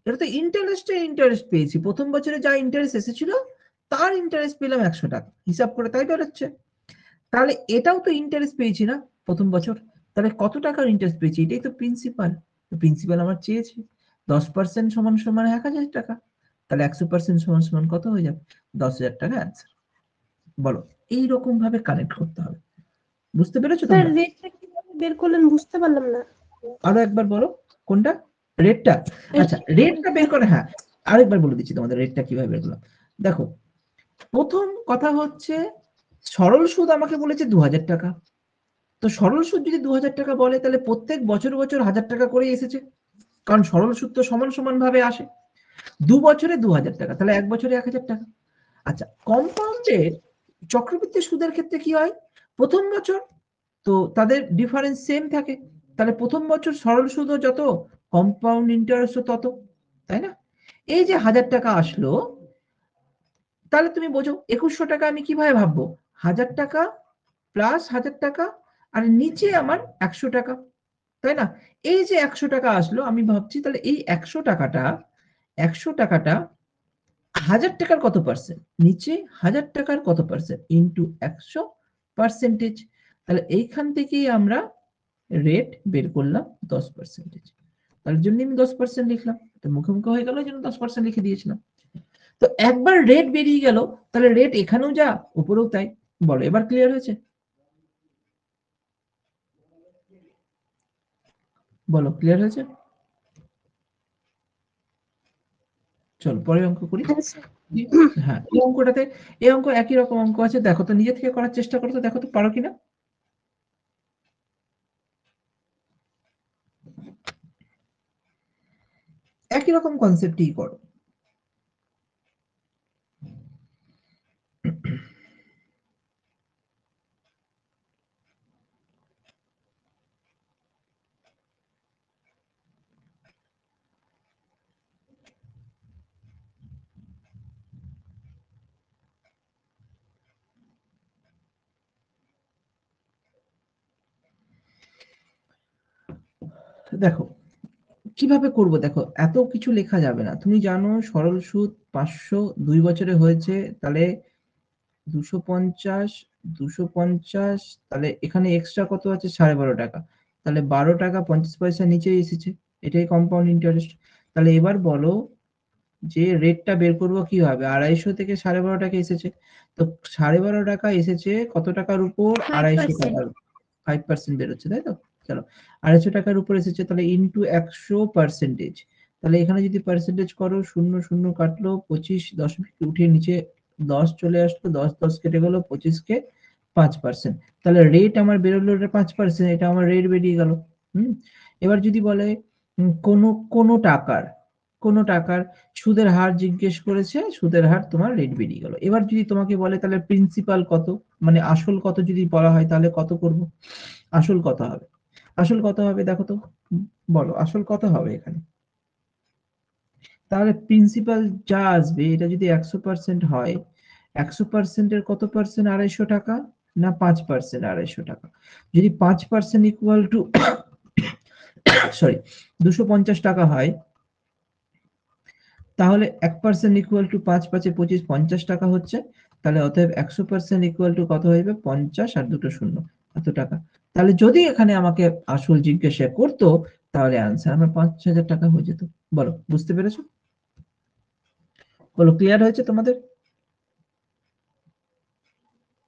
এটা তো ইন্টারেস্ট পেয়েছি। প্রথম বছরে যা ইন্টারেস্ট এসেছিল তার ইন্টারেস্ট পেলাম 100 টাকা, হিসাব করে তাই বেরোচ্ছে। তাহলে এটাও তো ইন্টারেস্ট পেয়েছি না প্রথম বছর, তাহলে কত টাকার ইন্টারেস্ট পেয়েছি? এটাই তো প্রিন্সিপাল। প্রিন্সিপাল আমার চেয়েছে 10% সমান সমান 1000 টাকা, তাহলে 100% সমান সমান কত হয়ে যাবে? 10,000 টাকা অ্যান্সার। বলো এইরকম ভাবে কানেক্ট করতে হবে, বুঝতে পেরেছো স্যার তোমরা? রেটটা কিভাবে বের করলেন বুঝতে পারলাম না। আরো একবার বলো কোনটা, রেটটা? আচ্ছা রেটটা বের করে, হ্যাঁ আরেকবার বলে দিচ্ছি তোমাদের রেটটা কিভাবে বের করলাম। দেখো প্রথম কথা হচ্ছে সরল সুদ আমাকে বলেছে 2000 টাকা। তো সরল সুদ যদি 2000 টাকা বলে, তাহলে প্রত্যেক বছর বছর 1000 টাকা করেই এসেছে, কারণ সরল সুদ তো সমান সমান ভাবে আসে। 2 বছরে 2000 টাকা, তাহলে 1 বছরে 1000 টাকা। আচ্ছা কম্পাউন্ডের চক্রবৃদ্ধি সুদের ক্ষেত্রে কি হয়? প্রথম বছর তো তাদের ডিফারেন্স সেম থাকে, তাহলে প্রথম বছর সরল সুদও যত, কম্পাউন্ড ইন্টারেস্টও তত, তাই না? এই যে 1000 টাকা আসলো, তাহলে তুমি বোঝো 2100 টাকা আমি কিভাবে ভাববো? 1000 টাকা প্লাস 1000 টাকা, আর নিচে আমার 100 টাকা, তাই না? এই যে 100 টাকা আসলো, আমি ভাবছি তাহলে এই 100 টাকাটা 1000 টাকার কত পার্সেন্ট, নিচে 1000 টাকার কত পার্সেন্ট ইন্টু 100%। তাহলে এইখান থেকেই আমরা রেট বের করলাম 10%। তার জন্য আমি 10% লিখলাম, তো মুখে মুখে হয়ে গেল, এই জন্য 10% লিখে দিয়েছিলাম। তো একবার রেট বেরিয়ে গেল, তাহলে রেট এখানেও যা উপরেও তাই। বলো এবার ক্লিয়ার হয়েছে? বলো ক্লিয়ার হয়েছে? চলো পরের অঙ্ক করি। হ্যাঁ স্যার। হ্যাঁ, এই অঙ্কটাতে, এই অঙ্ক একই রকম অঙ্ক আছে, দেখো তো নিজে থেকে করার চেষ্টা করো তো, দেখো তো পারো কিনা। একই রকম কনসেপ্টই করো। দেখো কিভাবে করব, দেখো এত কিছু লেখা যাবে না, তুমি জানো সরল সুদ 500 2 বছরে হয়েছে, তাহলে 250 250, তাহলে এখানে এক্সট্রা কত আছে 12.5 টাকা, তাহলে 12 টাকা 50 পয়সা নিচে এসেছে, এটাই কম্পাউন্ড ইন্টারেস্ট। তাহলে এবার বলো যে রেটটা বের করবো কিভাবে, 250 থেকে 12.5 টাকা এসেছে, তো 12.5 টাকা এসেছে কত টাকার উপর, 250 5%। টাকার, 5% বেরোচ্ছে তাই তো। চলো 250 টাকার উপর এসেছে, তাহলে ইন্টু 100%, তাহলে এখানে যদি পার্সেন্টেজ করো, 0 0 কাটলো, 25 দশমিক উঠে নিচে 10 চলে আসলো, 10 10 কেটে গেল, 25 কে 5%, তাহলে রেট আমার বেরোলো, এটা 5%, এটা আমার রেট বেরিয়ে গেল। এবার যদি বলে কোনো টাকার, কোনো টাকার সুদের হার জিজ্ঞেস করেছে, সুদের হার তোমার রেট বেরিয়ে গেল। এবার যদি তোমাকে বলে তাহলে প্রিন্সিপাল কত, মানে আসল কত যদি বলা হয়, তাহলে কত করব, আসল কত হবে, আসল কত হবে দেখো তো, বলো আসল কত হবে এখানে। তাহলে প্রিন্সিপাল যা আসবে, এটা যদি 100% হয়, 100% এর কত পার্সেন্ট, 250 টাকা, না 5% 250 টাকা। যদি 5% ইকুয়াল টু সরি 250 টাকা হয়, তাহলে 1% ইকুয়াল টু 5 5 25 50 টাকা হচ্ছে, তাহলে অতএব 100% ইকুয়াল টু কত হইবে, 50 আর দুটো শূন্য, এত টাকা। তাহলে যদি এখানে আমাকে আসল জিজ্ঞাসা করতো, তাহলে আনসার আমার 5000 টাকা হয়ে যেত। বলো বুঝতে পেরেছো? বলো ক্লিয়ার হয়েছে তোমাদের?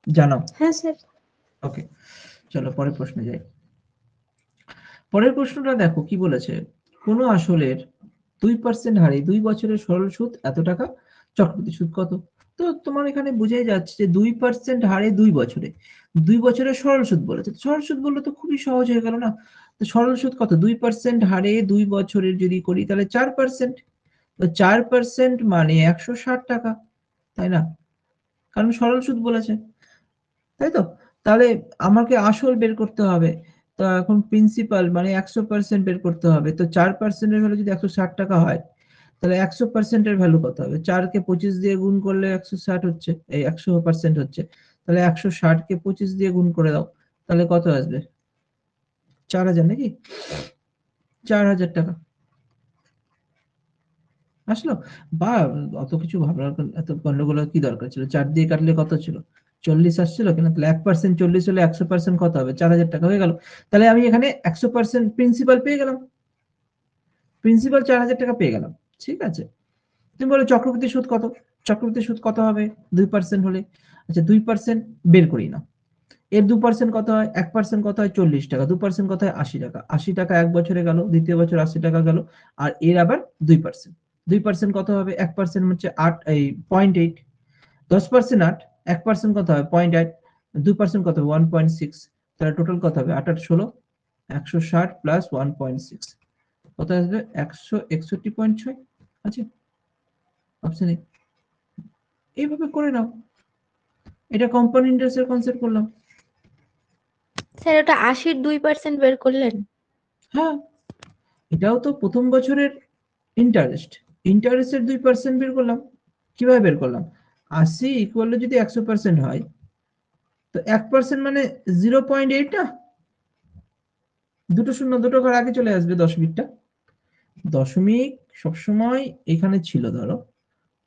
জানাও। হ্যাঁ স্যার। ওকে, চলো পরের প্রশ্নে যাই। পরের প্রশ্নটা দেখো কি বলেছে, কোন আসলের 2% হারে 2 বছরের সরল সুদ এত টাকা, চক্রবৃদ্ধি সুদ কত। তো তোমার এখানে বোঝাই যাচ্ছে যে 2% হারে 2 বছরে, 2 বছরের সরল সুদ বলেছে, সরল সুদ বললে তো খুবই সহজ হয়ে গেল না। তো সরল সুদ কত, 2% হারে 2 বছরের যদি করি, তাহলে 4%, তো 4% মানে 160 টাকা, তাই না, কারণ সরল সুদ বলেছে, তাই তো। তাহলে আমাকে আসল বের করতে হবে, তো এখন প্রিন্সিপাল মানে 100% বের করতে হবে, তো 4% এর ভ্যালু যদি 160 টাকা হয়, তাহলে 100% এর ভ্যালু কত হবে, 4 কে 25 দিয়ে গুণ করলে 160 হচ্ছে, এই 100% হচ্ছে, তাহলে 160 কে 25 দিয়ে গুণ করে দাও, তাহলে কত আসবে, 4000 নাকি, 4000 টাকা আসলো। বা অত কিছু ভাবনার এত গন্ডগোলের কি দরকার ছিল, 4 দিয়ে কাটলে কত ছিল, 40 আসছিল কিনা, তাহলে 1% 40 হলে 100% কত হবে, 4000 টাকা হয়ে গেল। তাহলে আমি এখানে 100% প্রিন্সিপাল পেয়ে গেলাম, প্রিন্সিপাল 4000 টাকা পেয়ে গেলাম, ঠিক আছে। তুমি বলো চক্রবৃদ্ধি সুদ কত, চক্রবৃদ্ধি সুদ কত হবে 2% হলে, আচ্ছা 2% বের করি না, এর 2% কত হয়, 1% কত হয় 40 টাকা, 2% কত হয় 80 টাকা, 80 টাকা এক বছরে গেল, দ্বিতীয় বছর 80 টাকা গেল, আর এর আবার 2%, 2% কত হবে, 1% হচ্ছে 8 এই 0.8, 10% 8, 1% কত হবে 0.8, 2% কত হবে 1.6, তাহলে টোটাল কত হবে 8 8 16, 160 প্লাস 1.6 কত আসবে 161.6 আছে অপশনে। এইভাবে করে নাও, এটা কম্পাউন্ড ইন্টারেস্টের কনসেপ্ট করলাম। স্যার ওটা 80-র 2% বের করলেন? হ্যাঁ, এটাও তো প্রথম বছরের ইন্টারেস্ট, ইন্টারেস্টের 2% বের করলাম। কিভাবে বের করলাম, 80 ইকুয়াল যদি 100% হয়, তো 1% মানে 0.8 না, দুটো শূন্য দুটো ঘর আগে চলে আসবে, দশমিকটা, দশমিক সবসময় এখানে ছিল ধরো,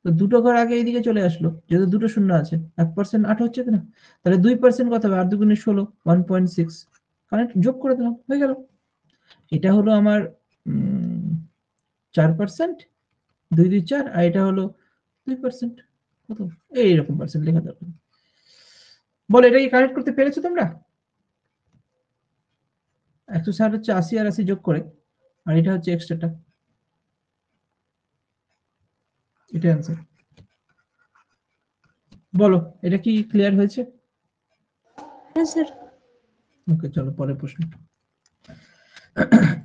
তো দুটো ঘর আগে এইদিকে চলে আসলো, যেহেতু দুটো শূন্য আছে, 1% 8 হচ্ছে কিনা, তাহলে 2% কত হবে, 8 দুগুণে 16, 1.6, কানেক্ট যোগ করে দিলাম, হয়ে গেল। এটা হলো আমার 4%, 2 2 4, আর এটা হলো 2%, কত এইরকম পার্সেন্ট লেখা দরকার। বলো এটা কি কানেক্ট করতে পেরেছো তোমরা? 160 হচ্ছে 80 আর 80 যোগ করে, আর এটা হচ্ছে এক্সট্রাটা, এটা অ্যান্সার। বলো এটা কি ক্লিয়ার হয়েছে? হ্যাঁ স্যার। ওকে চলো পরের প্রশ্ন।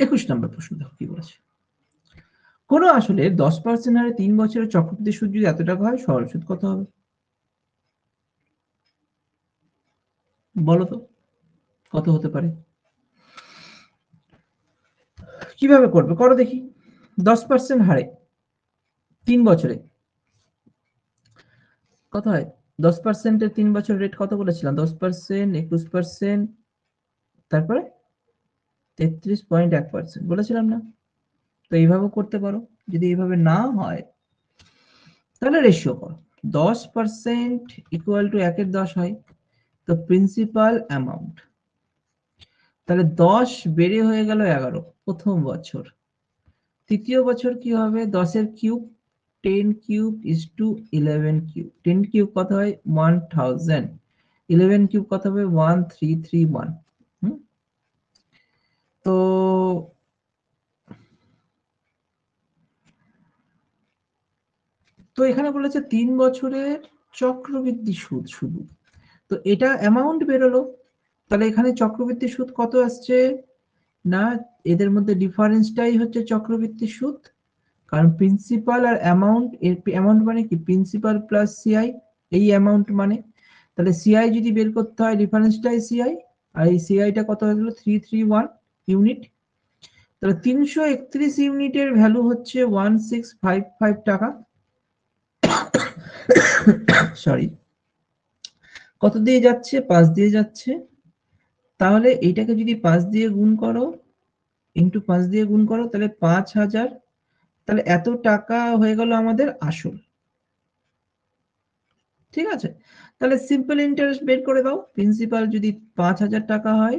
21 নম্বর প্রশ্ন দেখো কি বলেছে। কোন আসলে 10% হারে 3 বছরের চক্রবৃদ্ধি সুদ যদি এত টাকা হয়, সরল সুদ কত হবে? বলো তো কত হতে পারে? কিভাবে করবে করো দেখি। 10% হারে 3 বছরে কত হয়? 10% এর 3 বছর রেট কত বলেছিলাম? 10%, 21%, তারপরে 33.1% বলেছিলাম না? তো এইভাবেও করতে পারো। যদি এইভাবে না হয় তাহলে রেশিও করো। 10% ইকুয়াল টু 1 এর 10 হয়, তো প্রিন্সিপাল অ্যামাউন্ট, তাহলে 10 বেড়ে হয়ে গেল 11 প্রথম বছর। তৃতীয় বছর কি হবে? 10 এর cube, 10 cube is to 11 cube. 10 cube কত হয়? 1000। 11 কিউব কত হবে? 1331। তো তো এখানে বলেছে 3 বছরের চক্রবৃদ্ধি সুদ শুধু, তো এটা অ্যামাউন্ট বেরোলো। তাহলে এখানে চক্রবৃদ্ধি সুদ কত আসছে না, এদের মধ্যে ডিফারেন্সটাই হচ্ছে চক্রবৃদ্ধি সুদ, কারণ প্রিন্সিপাল আর অ্যামাউন্ট, এর অ্যামাউন্ট মানে কি প্রিন্সিপাল প্লাস সিআই, এই অ্যামাউন্ট মানে, তাহলে সিআই যদি বের করতে হয় ডিফারেন্সটাই সিআই, আর এই সিআইটা কত হয়ে গেল? 331 ইউনিট। তাহলে 331 ইউনিটের ভ্যালু হচ্ছে 1655 টাকা। সরি, কত দিয়ে যাচ্ছে? 5 দিয়ে যাচ্ছে। তাহলে এইটাকে যদি 5 দিয়ে গুণ করো, ইন্টু 5 দিয়ে গুণ করো, তাহলে 5000, তাহলে এত টাকা হয়ে গেল আমাদের আসল। ঠিক আছে, তাহলে সিম্পল ইন্টারেস্ট বের করে দাও। প্রিন্সিপাল যদি 5000 টাকা হয়,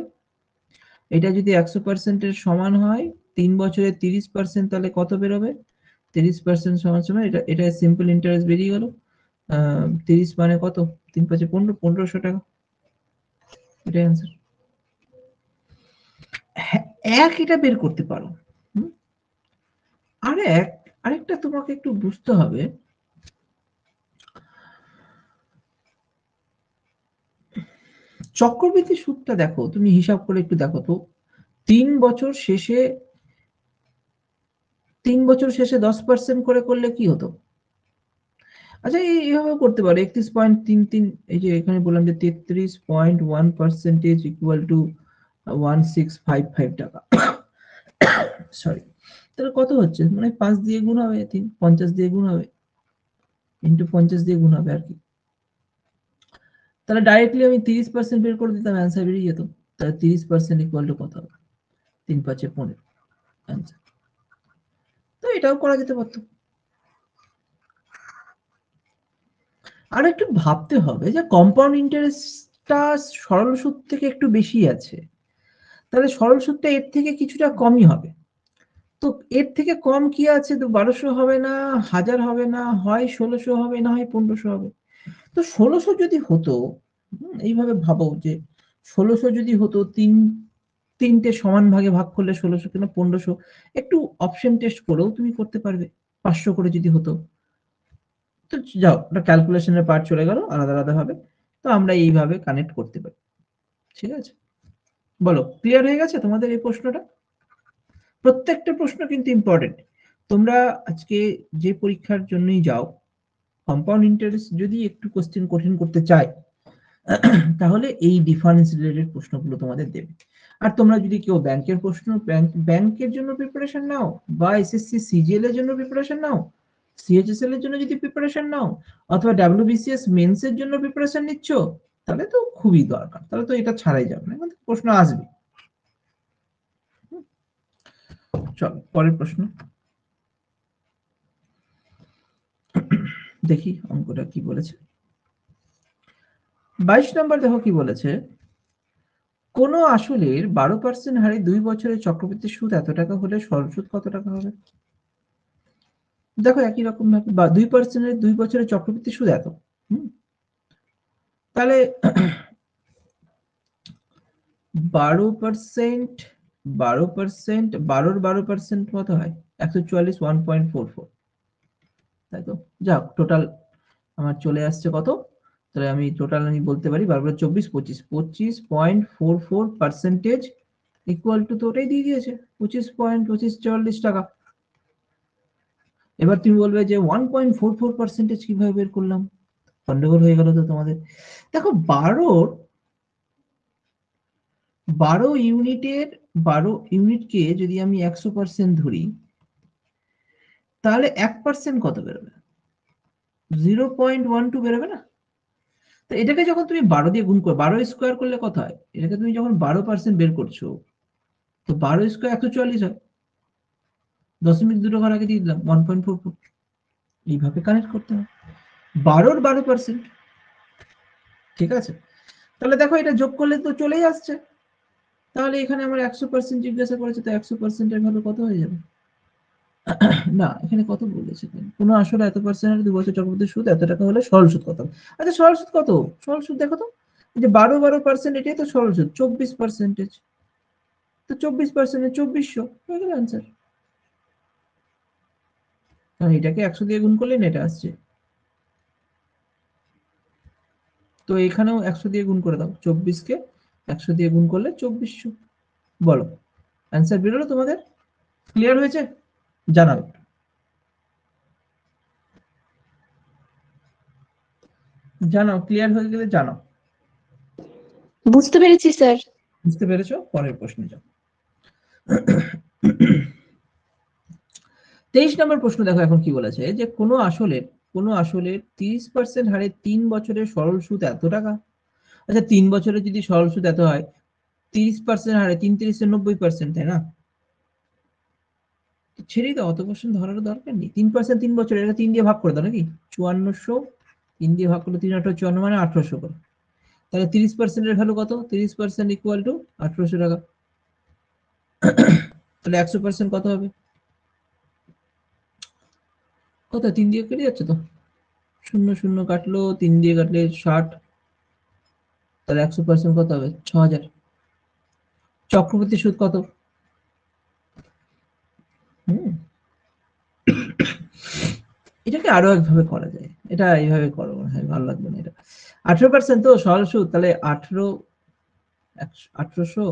এটা যদি 100% এর সমান হয়, 3 বছরে 30%, তাহলে কত বেরোবে? 30% সমান সমান এটা এটা সিম্পল ইন্টারেস্ট বেরিয়ে গেল। 30 মানে কত? 3 5 15, 1500 টাকা। এটা অ্যান্সার। এক এটা বের করতে পারো। আরেকটা তোমাকে একটু বুঝতে হবে। চক্রবৃদ্ধি সুদটা দেখো, তুমি হিসাব করে একটু দেখো তো, 3 বছর শেষে 10% করে করলে কি হতো? আচ্ছা এইভাবে করতে পারো, 31.33, এই যে এখানে বললাম যে 33.1% ইকুয়াল টু 1655 টাকা। সরি, তাহলে কত হচ্ছে? মানে 5 দিয়ে গুণ হবে, 50 দিয়ে গুণ হবে, ইন্টু 50 দিয়ে গুণ হবে আর কি। তাহলে ডাইরেক্টলি আমি 30% বের করে দিতাম, অ্যান্সার বেরিয়ে যেত। তাহলে 30% ইকুয়াল টু কত হবে? 3 5 15 অ্যান্সার। তো এটাও করা যেতে পারতো। আর একটু ভাবতে হবে যে কম্পাউন্ড ইন্টারেস্টটা সরল সুদ থেকে একটু বেশি আছে, তাহলে সরল সুদটা এর থেকে কিছুটা কমই হবে। তো এর থেকে কম কি আছে? তো 1200 হবে না, 1000 হবে না, হয় 1600 হবে, না হয় 1500 হবে। তো 1600 যদি হতো, এইভাবে ভাবো যে 1600 যদি হতো, তিনটে সমান ভাগে ভাগ করলে 1600 কিনা 1500, একটু অপশন টেস্ট করেও তুমি করতে পারবে। 500 করে যদি হতো, তো যাও, ওটা ক্যালকুলেশনের পার্ট চলে গেল আলাদা আলাদা হবে। তো আমরা এইভাবে কানেক্ট করতে পারি। ঠিক আছে, বলো ক্লিয়ার হয়ে গেছে তোমাদের এই প্রশ্নটা? প্রত্যেকটা প্রশ্ন কিন্তু ইম্পর্টেন্ট। তোমরা আজকে যে পরীক্ষার জন্যই যাও, কম্পাউন্ড ইন্টারেস্ট যদি একটু কোশ্চেন কঠিন করতে চায়, তাহলে এই ডিফারেন্স রিলেটেড প্রশ্নগুলো তোমাদের দেবে। আর তোমরা যদি কেউ ব্যাংকের প্রশ্ন, ব্যাংকের জন্য প্রিপারেশন নাও, বা এসএসসি সিজিএল এর জন্য প্রিপারেশন নাও, সিএইচএসএল এর জন্য যদি প্রিপারেশন নাও, অথবা ডাব্লিউবিসিএস মেন্স এর জন্য প্রিপারেশন নিচ্ছ, তাহলে তো খুবই দরকার, তাহলে তো এটা ছাড়াই যাবে না, প্রশ্ন আসবে। চল পরের প্রশ্ন দেখি, অঙ্কটা কি বলেছে। 22 নম্বর দেখো কি বলেছে। কোন আসলের 12% হারে 2 বছরের চক্রবৃদ্ধি সুদ এত টাকা হলে সরল সুদ কত টাকা হবে? দেখো একই রকম ভাবে, বা 2% 2 বছরের চক্রবৃদ্ধি সুদ এত, তাহলে 12%, 12% কত হয়? 144, 1.44, তাই তো? যাক, টোটাল আমার চলে আসছে কত? তাহলে আমি টোটাল আমি বলতে পারি 25.44% ইকুয়াল টু, তো ওটাই দিয়ে দিয়েছে 25.2544 টাকা। এবার তুমি বলবে যে 1.44% কিভাবে বের করলাম? গন্ডগোল হয়ে গেল তো তোমাদের। দেখো 12 ইউনিটের 12 ইউনিটকে যদি আমি 100% ধরি, তাহলে 1% কত বেরোবে? 0.12 বেরোবে না? তো এটাকে যখন তুমি 12 দিয়ে গুণ করো, 12 স্কোয়ার করলে কত হয়? এটাকে তুমি যখন 12% বের করছো, তো 12 স্কোয়ার 144 হয়, 0.2 ঘর আগে দিয়ে দিলাম 1.44। এইভাবে কানেক্ট করতে হবে 12%। ঠিক আছে, তাহলে দেখো এটা যোগ করলে তো চলেই আসছে। তাহলে এখানে আমার 100% জিজ্ঞাসা করেছে, তো 100% এর ভ্যালু কত হয়ে যাবে? না, এখানে কত বলেছে? কোনো আসলে এত পার্সেন্ট 2 বছর চক্রবৃদ্ধি সুদ এত টাকা হলে সরল সুদ কত? আচ্ছা, সরল সুদ কত? সরল সুদ দেখো তো, যে 12% এটাই তো সরল সুদ, 24%। তো 24% 2400 হয়ে গেল অ্যান্সার। কারণ এটাকে 100 দিয়ে গুণ করলে এটা আসছে, তো এখানেও 100 দিয়ে গুণ করে দাও, 24 কে 100 দিয়ে গুণ করলে 2400। বলো, অ্যান্সার বেরোলো তোমাদের? ক্লিয়ার হয়েছে? জানাও, জানাও, ক্লিয়ার হয়ে গেলে জানাও। বুঝতে পেরেছি স্যার। বুঝতে পেরেছো? পরের প্রশ্নে যাও। 23 নম্বর প্রশ্ন দেখো এখন কি বলেছে, যে কোনো আসলের 30% হারে 3 বছরের সরল সুদ এত টাকা। আচ্ছা, 3 বছরের যদি সরল সুদ এত হয়, 30% হারে 3 30 90%, তাই না? ছেড়েই দাও, অত কোশ্চেন ধরার দরকার নেই। 3% 3 বছর, এটা 3 দিয়ে ভাগ করে দাও নাকি? 5400 3 দিয়ে ভাগ করলে 3 8 54 মানে 1800 করে। তাহলে 30% এর ভ্যালু কত? 30% ইকুয়াল টু 1800 টাকা। তাহলে 100% কত হবে? কত? 3 দিয়ে কেটে যাচ্ছে তো, 0 0 কাটলো, 3 দিয়ে কাটলে 60, তাহলে 100% কত হবে? 6000। চক্রবৃদ্ধি সুদ কত? এটাকে আরো একভাবে করা যায়, এটা এইভাবে করো, হ্যাঁ ভালো লাগবে না এটা। 18% তো সরল সুদ, তাহলে 1800 1800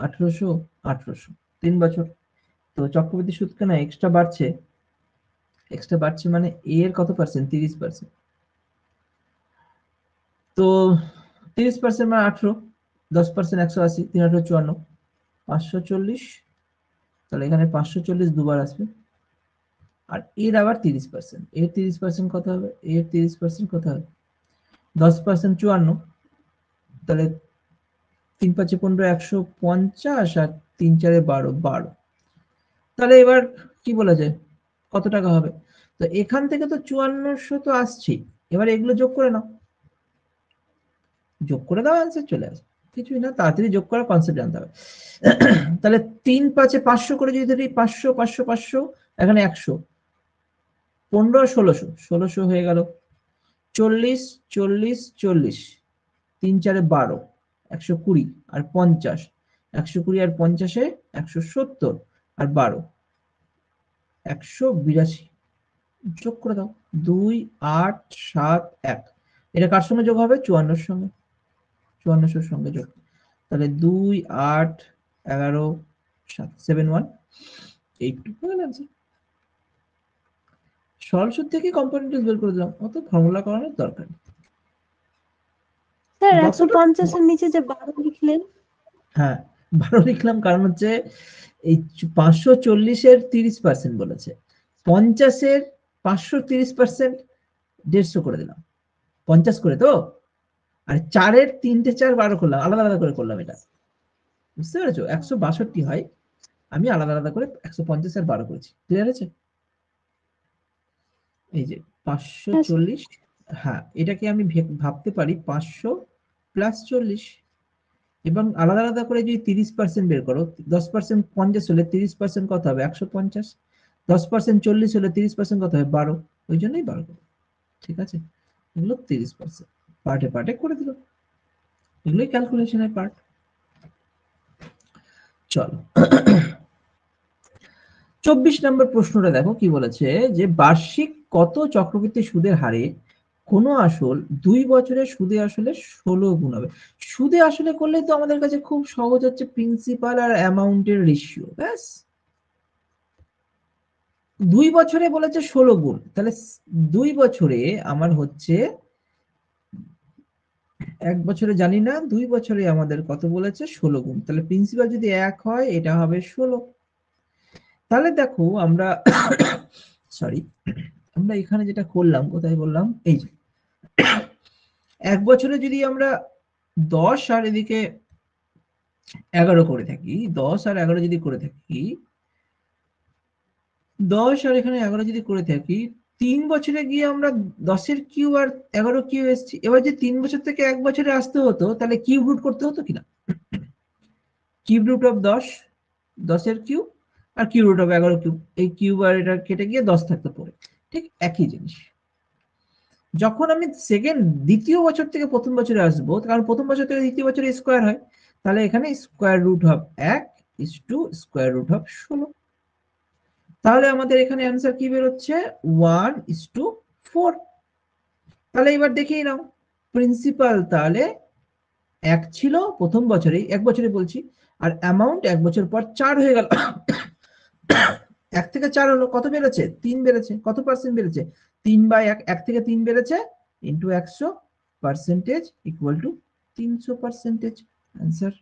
1800 3 বছর। তো চক্রবৃদ্ধি সুদ কেন এক্সট্রা বাড়ছে? এক্সট্রা বাড়ছে মানে এর কত পার্সেন্ট? 30%। তো 30% মানে 18, 10% 180, 3 8 54, 540। তাহলে এখানে 540 দুবার আসবে। আর এর আবার 30%, এর 30% কত হবে? এর 30% কত হবে? 10% 54, তাহলে 3 5 15 150, আর 3 4 12 12। তাহলে এবার কি বলা যায় কত টাকা হবে? তো এখান থেকে তো 5400 তো আসছে, এবার এগুলো যোগ করে নাও, যোগ করে দাও, অ্যান্সার চলে আসবে। কিছুই না, তাড়াতাড়ি যোগ করার কনসেপ্ট জানতে হবে। তাহলে 3 5 500 করে যদি ধরি, 500 500 500, এখানে 100, 15 1600, 1600 হয়ে গেল। 40 40 40, 3 4 12, 120 আর 50, 120 আর 50-এ 170 আর 12, 182। যোগ করে দাও, 2 8 7 1। এটা কার সঙ্গে যোগ হবে? 54 সঙ্গে, 54 সঙ্গে যোগ। তাহলে 2 8 11 7 7 1 8 হয়ে গেল आंसर। সরল সুদ থেকে কম্পোনেন্ট বের করে দিলাম, অত ফর্মুলা করানোর দরকার নেই। স্যার যতটা 150 এর নিচে যে 12 লিখলেন, হ্যাঁ 12 লিখলাম, কারণ হচ্ছে এই 540-এর 30% বলেছে, 50-এর 530% 150 করে দিলাম, 50 করে তো। আর 4-এর 3টে 4 12 করলাম, আলাদা আলাদা করে করলাম এটা, বুঝতে পেরেছো? 162 হয়, আমি আলাদা আলাদা করে 150 আর 12 করেছি। ক্লিয়ার আছে? এই যে 540, হ্যাঁ এটাকে আমি ভাবতে পারি 500 প্লাস 40, এবং আলাদা আলাদা করে যদি 30% বের করো, 10% 50 হলে 30% কত হবে? 150। 10% 40 হলে 30% কত হয় 12, ওই জন্যই 12 ঠিক আছে। এগুলো 30% পার্টে পার্টে করে দিল, এগুলোই ক্যালকুলেশনের পার্ট। চলো 24 নম্বর প্রশ্নটা দেখো কি বলেছে, যে বার্ষিক কত চক্রবৃদ্ধি সুদের হারে কোনো আসল 2 বছরে সুদে আসলে 16 গুণ হবে। সুদে আসলে করলে তো আমাদের কাছে খুব সহজ হচ্ছে প্রিন্সিপাল আর অ্যামাউন্টের রেশিও, ব্যাস। 2 বছরে বলেছে 16 গুণ, তাহলে 2 বছরে আমার হচ্ছে, 1 বছরে জানি না, 2 বছরে আমাদের কত বলেছে 16 গুণ, তাহলে প্রিন্সিপাল যদি 1 হয় এটা হবে 16। তাহলে দেখো আমরা সরি, আমরা এখানে যেটা করলাম, কোথায় বললাম, এই যে 1 বছরে যদি আমরা 10 আর এদিকে 11 করে থাকি, 10 আর 11 যদি করে থাকি, 10 আর এখানে 11 যদি করে থাকি, 3 বছরে গিয়ে আমরা 10 এর কিউব আর 11 কিউব এসেছি। এবার যে 3 বছর থেকে 1 বছরে আসতে হতো, তাহলে কিউব রুট করতে হতো কিনা, কিউব রুট অফ 10, 10 এর কিউব আর কিউব রুট অফ 11 কিউব, এই কিউব আর এটা কেটে গিয়ে 10 থাকতে পারে, ঠিক একই জিনিস। যখন আমি দ্বিতীয় বছর থেকে প্রথম বছরে আসবো, কারণ প্রথম বছর থেকে দ্বিতীয় বছরে স্কোয়ার হয়, তাহলে এখানে square root of 1 is to square root of 16। তাহলে আমাদের এখানে অ্যান্সার কি বেরোচ্ছে 1:4। তাহলে এবার দেখেই নাও, প্রিন্সিপাল তাহলে 1 ছিল প্রথম বছরেই, 1 বছরে বলছি, আর অ্যামাউন্ট 1 বছর পর 4 হয়ে গেল। 1 থেকে 4 হলো, কত বেড়েছে 3 বেড়েছে, কত পার্সেন্ট বেড়েছে 3/1, 1 থেকে 3 বেড়েছে into 100 percentage equal to 300%। Answer.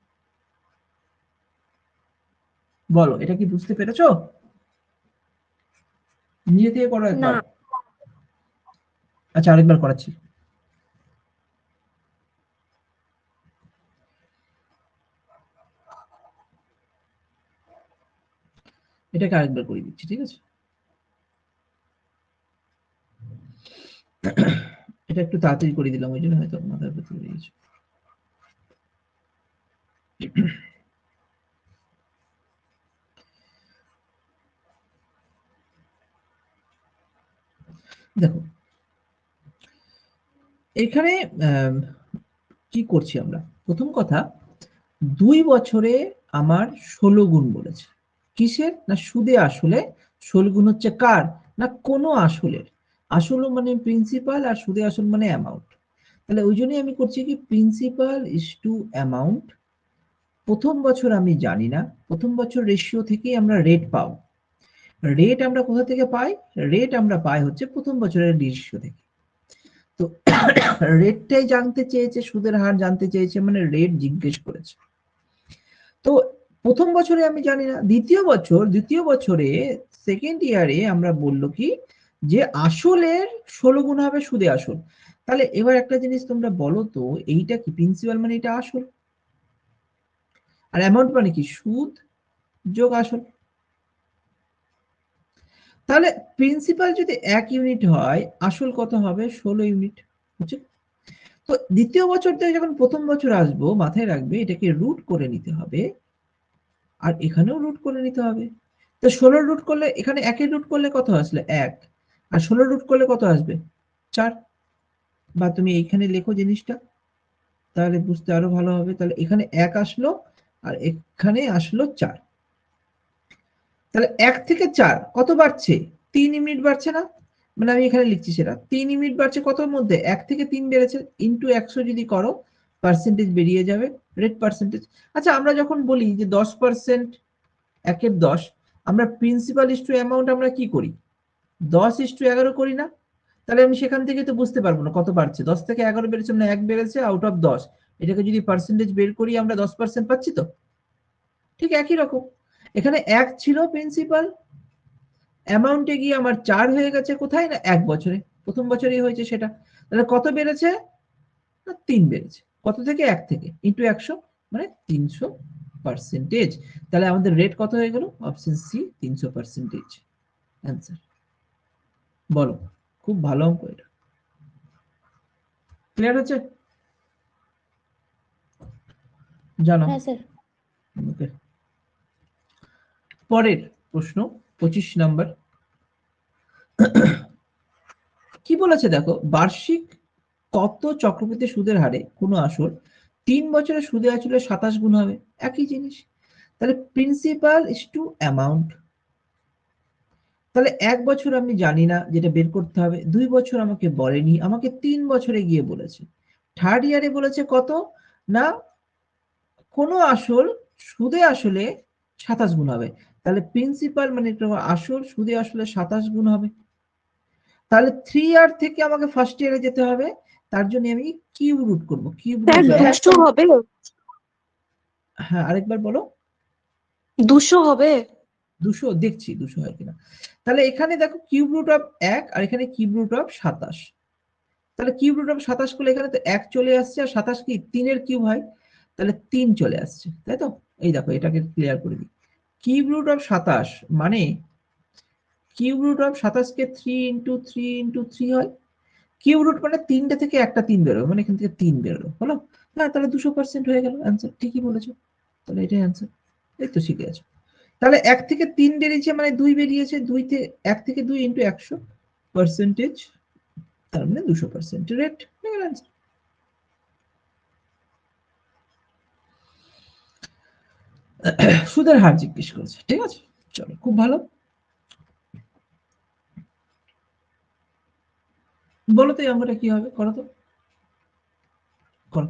বলো এটা কি বুঝতে পেরেছো? নিজে থেকে করো না। একবার। আচ্ছা আরেকবার করাচ্ছি। এটাকে আরেকবার করে দিচ্ছি, ঠিক আছে। এটা একটু তাড়াতাড়ি করে দিলাম, ওই জন্য হয়তো মাথার উপর চলে গেছে। দেখো এখানে কি করছি আমরা, প্রথম কথা 2 বছরে আমার 16 গুণ বলেছে, কিসের না সুদে আসলে। 16 গুণ হচ্ছে কার না কোনো আসলের, আসল মানে প্রিন্সিপাল আর সুদে আসল মানে অ্যামাউন্ট। তাহলে ওই জন্যই আমি করছি কি প্রিন্সিপাল ইজ টু অ্যামাউন্ট। প্রথম বছর আমি জানি না, প্রথম বছর রেশিও থেকেই আমরা রেট পাও। রেট আমরা কোথা থেকে পাই, রেট আমরা পাই হচ্ছে প্রথম বছরের রেশিও থেকে। তো রেটটাই জানতে চেয়েছে, সুদের হার জানতে চেয়েছে, মানে রেট জিজ্ঞেস করেছে। তো প্রথম বছরে আমি জানি না, দ্বিতীয় বছরে সেকেন্ড ইয়ারে আমরা বললো কি যে আসলের 16 গুণ হবে সুদে আসল। তাহলে এবার একটা জিনিস তোমরা বলো তো, এইটা কি প্রিন্সিপাল মানে এটা আসল, আর অ্যামাউন্ট মানে কি সুদ যোগ আসল। তাহলে প্রিন্সিপাল যদি 1 ইউনিট হয়, আসল কত হবে 16 ইউনিট, বুঝছো? তো দ্বিতীয় বছর থেকে যখন প্রথম বছর আসবো, মাথায় রাখবে এটাকে রুট করে নিতে হবে, আর এখানেও রুট করে নিতে হবে। তো 16 রুট করলে, এখানে 1 এর রুট করলে কত আসলে 1, আর 16 রুট করলে কত আসবে 4। বা তুমি এইখানে লেখো জিনিসটা, তাহলে বুঝতে আরো ভালো হবে। তাহলে এখানে 1 আসলো আর এখানে আসলো 4। তাহলে 1 থেকে 4 কত বাড়ছে 3 ইউনিট বাড়ছে না, মানে আমি এখানে লিখছি সেটা 3 ইউনিট বাড়ছে কতর মধ্যে 1 থেকে 3 বেড়েছে, ইনটু 100 যদি করো পার্সেন্টেজ বেরিয়ে যাবে, রেট পার্সেন্টেজ। আচ্ছা আমরা যখন বলি যে 10%, 1 এর 10, আমরা প্রিন্সিপাল ইস টু অ্যামাউন্ট আমরা কি করি 10:11 করি না? তাহলে আমি সেখান থেকে তো বুঝতে পারবো না কত বাড়ছে, 10 থেকে 11 বেড়েছে না 1 বেড়েছে আউট অফ 10, এটাকে যদি পার্সেন্টেজ বের করি আমরা 10% পাচ্ছি তো। ঠিক একই রকম এখানে 1 ছিল প্রিন্সিপাল, অ্যামাউন্টে গিয়ে আমার 4 হয়ে গেছে, কোথায় না 1 বছরে, প্রথম বছরেই হয়েছে সেটা। তাহলে কত বেড়েছে না 3 বেড়েছে, কত থেকে 1 থেকে ইন্টু 100 মানে 300%। তাহলে আমাদের রেট কত হয়ে গেল, অপশন সি 300%। অ্যান্সার। বলো, খুব ভালো অঙ্ক এটা, ক্লিয়ার হচ্ছে? জানো হ্যাঁ স্যার। ওকে। পরের প্রশ্ন 25 নাম্বার, কি বলেছে দেখো, বার্ষিক কত চক্রবৃদ্ধি সুদের হারে কোনো আসল 3 বছরের সুদে আসলে 27 গুণ হবে, একই জিনিস। তাহলে প্রিন্সিপাল ইস টু অ্যামাউন্ট, তাহলে 1 বছর আমি জানি না, যেটা বের করতে হবে। 2 বছর আমাকে বলেনি, আমাকে 3 বছরে গিয়ে বলেছে। থার্ড ইয়ারে বলেছে কত না, কোনো আসল সুদে আসলে 27 গুণ হবে। তাহলে প্রিন্সিপাল মানে আসল সুদে আসলে 27 গুণ হবে। তাহলে 3 ইয়ার থেকে আমাকে ফার্স্ট ইয়ারে যেতে হবে, তার জন্য আমি কিউব রুট করবো। কিউব স্যার রুট 200 হবে? হ্যাঁ, আরেকবার বলো। 200 হবে? 200 দেখছি 200 হয় কিনা। তাহলে এখানে দেখো কিউব রুট অফ 1 আর এখানে কিউব রুট অফ 27। তাহলে কিউব রুট অফ 27 করলে এখানে তো 1 চলে আসছে, আর 27 কি 3 এর কিউব হয়, তাহলে 3 চলে আসছে, তাই তো? এই দেখো এটাকে ক্লিয়ার করে দিই। কিউব রুট অফ 27 মানে কিউব রুট অফ 27 কে 3 ইনটু 3 ইনটু 3 হয়। কিউব রুট মানে 3টে থেকে একটা 3 বেরোবে, মানে এখান থেকে 3 বেরোলো, হলো? হ্যাঁ, তাহলে 200% হয়ে গেল অ্যান্সার। ঠিকই বলেছো, তাহলে এটাই অ্যান্সার। এই তো শিখে আছো। তাহলে 1 থেকে 3 বেরিয়েছে মানে 2 বেরিয়েছে, 1 থেকে 2 ইনটু 100%, তার মানে 200% রেট হয়ে গেল অ্যান্সার। সুদের হার জিজ্ঞেস করেছে, ঠিক আছে, চলো খুব ভালো। বলো তো এই অঙ্কটা কি হবে, করো তো, করো।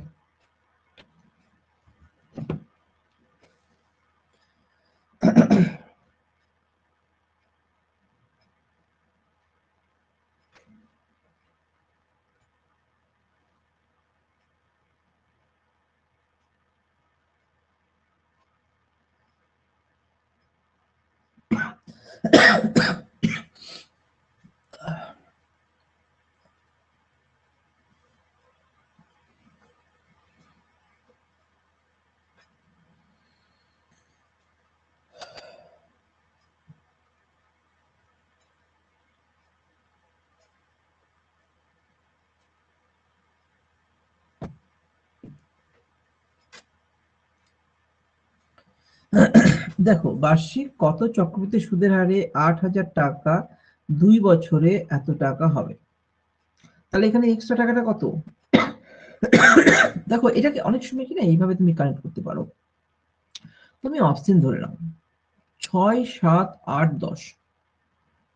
দেখো, বার্ষিক কত চক্রবৃদ্ধি সুদের হারে 8,000 টাকা 2 বছরে এত টাকা হবে। তাহলে এখানে এক্সট্রা টাকাটা কত? দেখো এটাকে অনেক সময় কি না এইভাবে তুমি কানেক্ট করতে পারো। তুমি অপশন ধরে নাও 6, 7, 8, 10,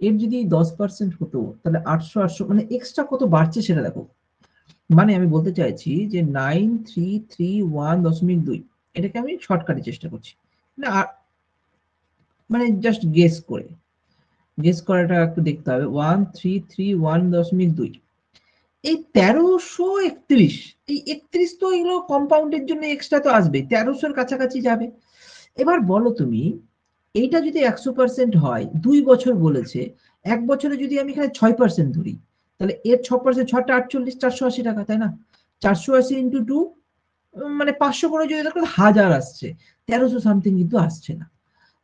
এর যদি 10% হতো তাহলে 800 মানে এক্সট্রা কত বাড়ছে সেটা দেখো। মানে আমি বলতে চাইছি যে 9331.2, এটাকে আমি শর্টকাটে চেষ্টা করছি, মানে জাস্ট গেস করাটা একটু দেখতে হবে। 1331.2, এই 1331, এই 31 তো এগুলো কম্পাউন্ডের জন্য এক্সট্রা তো আসবে, 1300-র কাছাকাছি যাবে। এবার বলো তুমি, এইটা যদি 100% হয়, 2 বছর বলেছে, 1 বছরে যদি আমি এখানে 6% ধরি, তাহলে এর 6%, 6টা 48, 480 টাকা, তাই না? 480 ইন্টু 2, মানে 500 করে যদি দেখো 1000 আসছে, 1300 সামথিং কিন্তু আসছে না।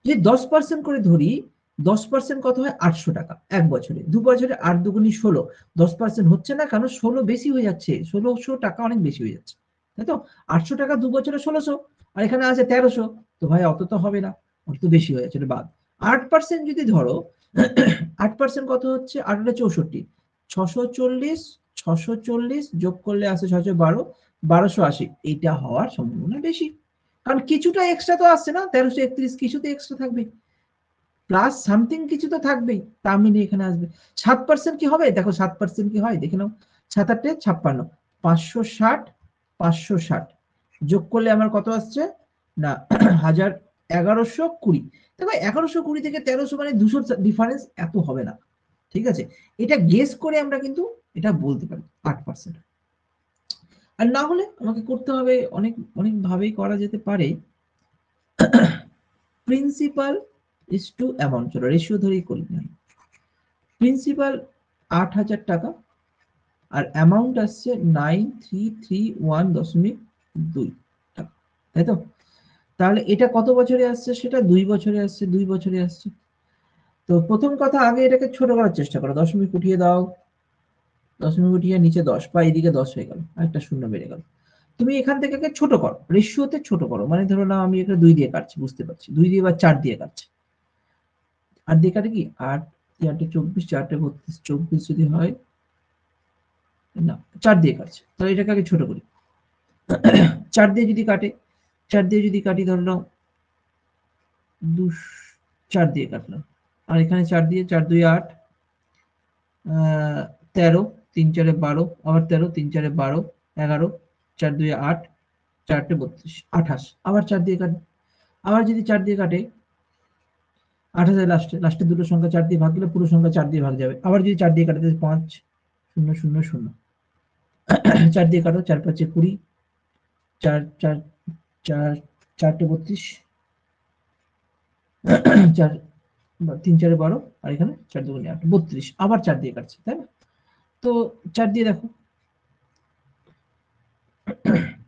যদি 10% করে ধরি, 10% কত হয় 800 টাকা 1 বছরে। 2 বছরে 8 দুগুনি 16, 10% হচ্ছে না, কারণ 16 বেশি হয়ে যাচ্ছে, 1600 টাকা অনেক বেশি হয়ে যাচ্ছে, তাই তো? 800 টাকা 2 বছরে 1600, আর এখানে আছে 1300, তো ভাই অত তো হবে না, অত তো বেশি হয়ে যাচ্ছে, এটা বাদ। 8% যদি ধরো, 8% কত হচ্ছে, 8 64, 640, 640 যোগ করলে আসে 612, 1280, এটা হওয়ার সম্ভাবনা বেশি। কারণ কিছুটা এক্সট্রা তো আসছে না, 1331 কিছু তো এক্সট্রা থাকবে, প্লাস সামথিং কিছু তো থাকবেই, তা মিলিয়ে এখানে আসবে। 7% কি হবে, দেখো 7% কি হয় দেখে নাও। 7 8 56, 560, 560 যোগ করলে আমার কত আসছে না 1120। দেখো 1120 থেকে 1300 মানে 200 ডিফারেন্স, এত হবে না, ঠিক আছে? এটা গেস করে আমরা কিন্তু এটা বলতে পারি 8%। আর না হলে আমাকে করতে হবে, অনেক অনেক ভাবেই করা যেতে পারে। প্রিন্সিপাল ইস টু অ্যামাউন্ট, চলো রেশিও ধরেই করি। প্রিন্সিপাল 8,000 টাকা আর অ্যামাউন্ট আসছে 9331.2 টাকা, তাই তো? তাহলে এটা কত বছরে আসছে, সেটা 2 বছরে আসছে, 2 বছরে আসছে। তো প্রথম কথা, আগে এটাকে ছোট করার চেষ্টা করো, দশমিক উঠিয়ে দাও, দশমিক উঠিয়ে নিচে 10, বা এদিকে 10 হয়ে গেল, একটা শূন্য বেড়ে গেল। তুমি এখান থেকে ছোট করো, রেশিওতে ছোট করো, মানে ধরো না আমি এখানে 2 দিয়ে কাটছি, বুঝতে পারছি 2 দিয়ে বা 4 দিয়ে কাটছি। 8 দিয়ে কাটে কি 8, 4 24, 4 32, 24 যদি হয় না 4 দিয়ে কাটছে, তাহলে এটাকে আগে ছোট করি। 4 দিয়ে যদি কাটে, 4 দিয়ে যদি কাটি ধরে নাও 4 দিয়ে কাটলাম, আর এখানে 4 দিয়ে 4 2 8, 13, 3 4 12, আবার 13, 3 4 12, 11, 4 2 8, 4 32, 28, আবার 4 দিয়ে কাটে, আবার যদি 4 দিয়ে কাটে 28 লাস্টে দুটো সংখ্যা 4 দিয়ে ভাগ দিলে পুরো সংখ্যা 4 দিয়ে ভাগ যাবে, আবার যদি 4 দিয়ে কাটে 5 0 0 0, 4 দিয়ে কাটো, 4 5 20, 4 4 4 4 32, 4 3 4 12, আর এখানে 4 2 8 32, আবার 4 দিয়ে কাটছে, তাই না? তো 4 দিয়ে দেখো,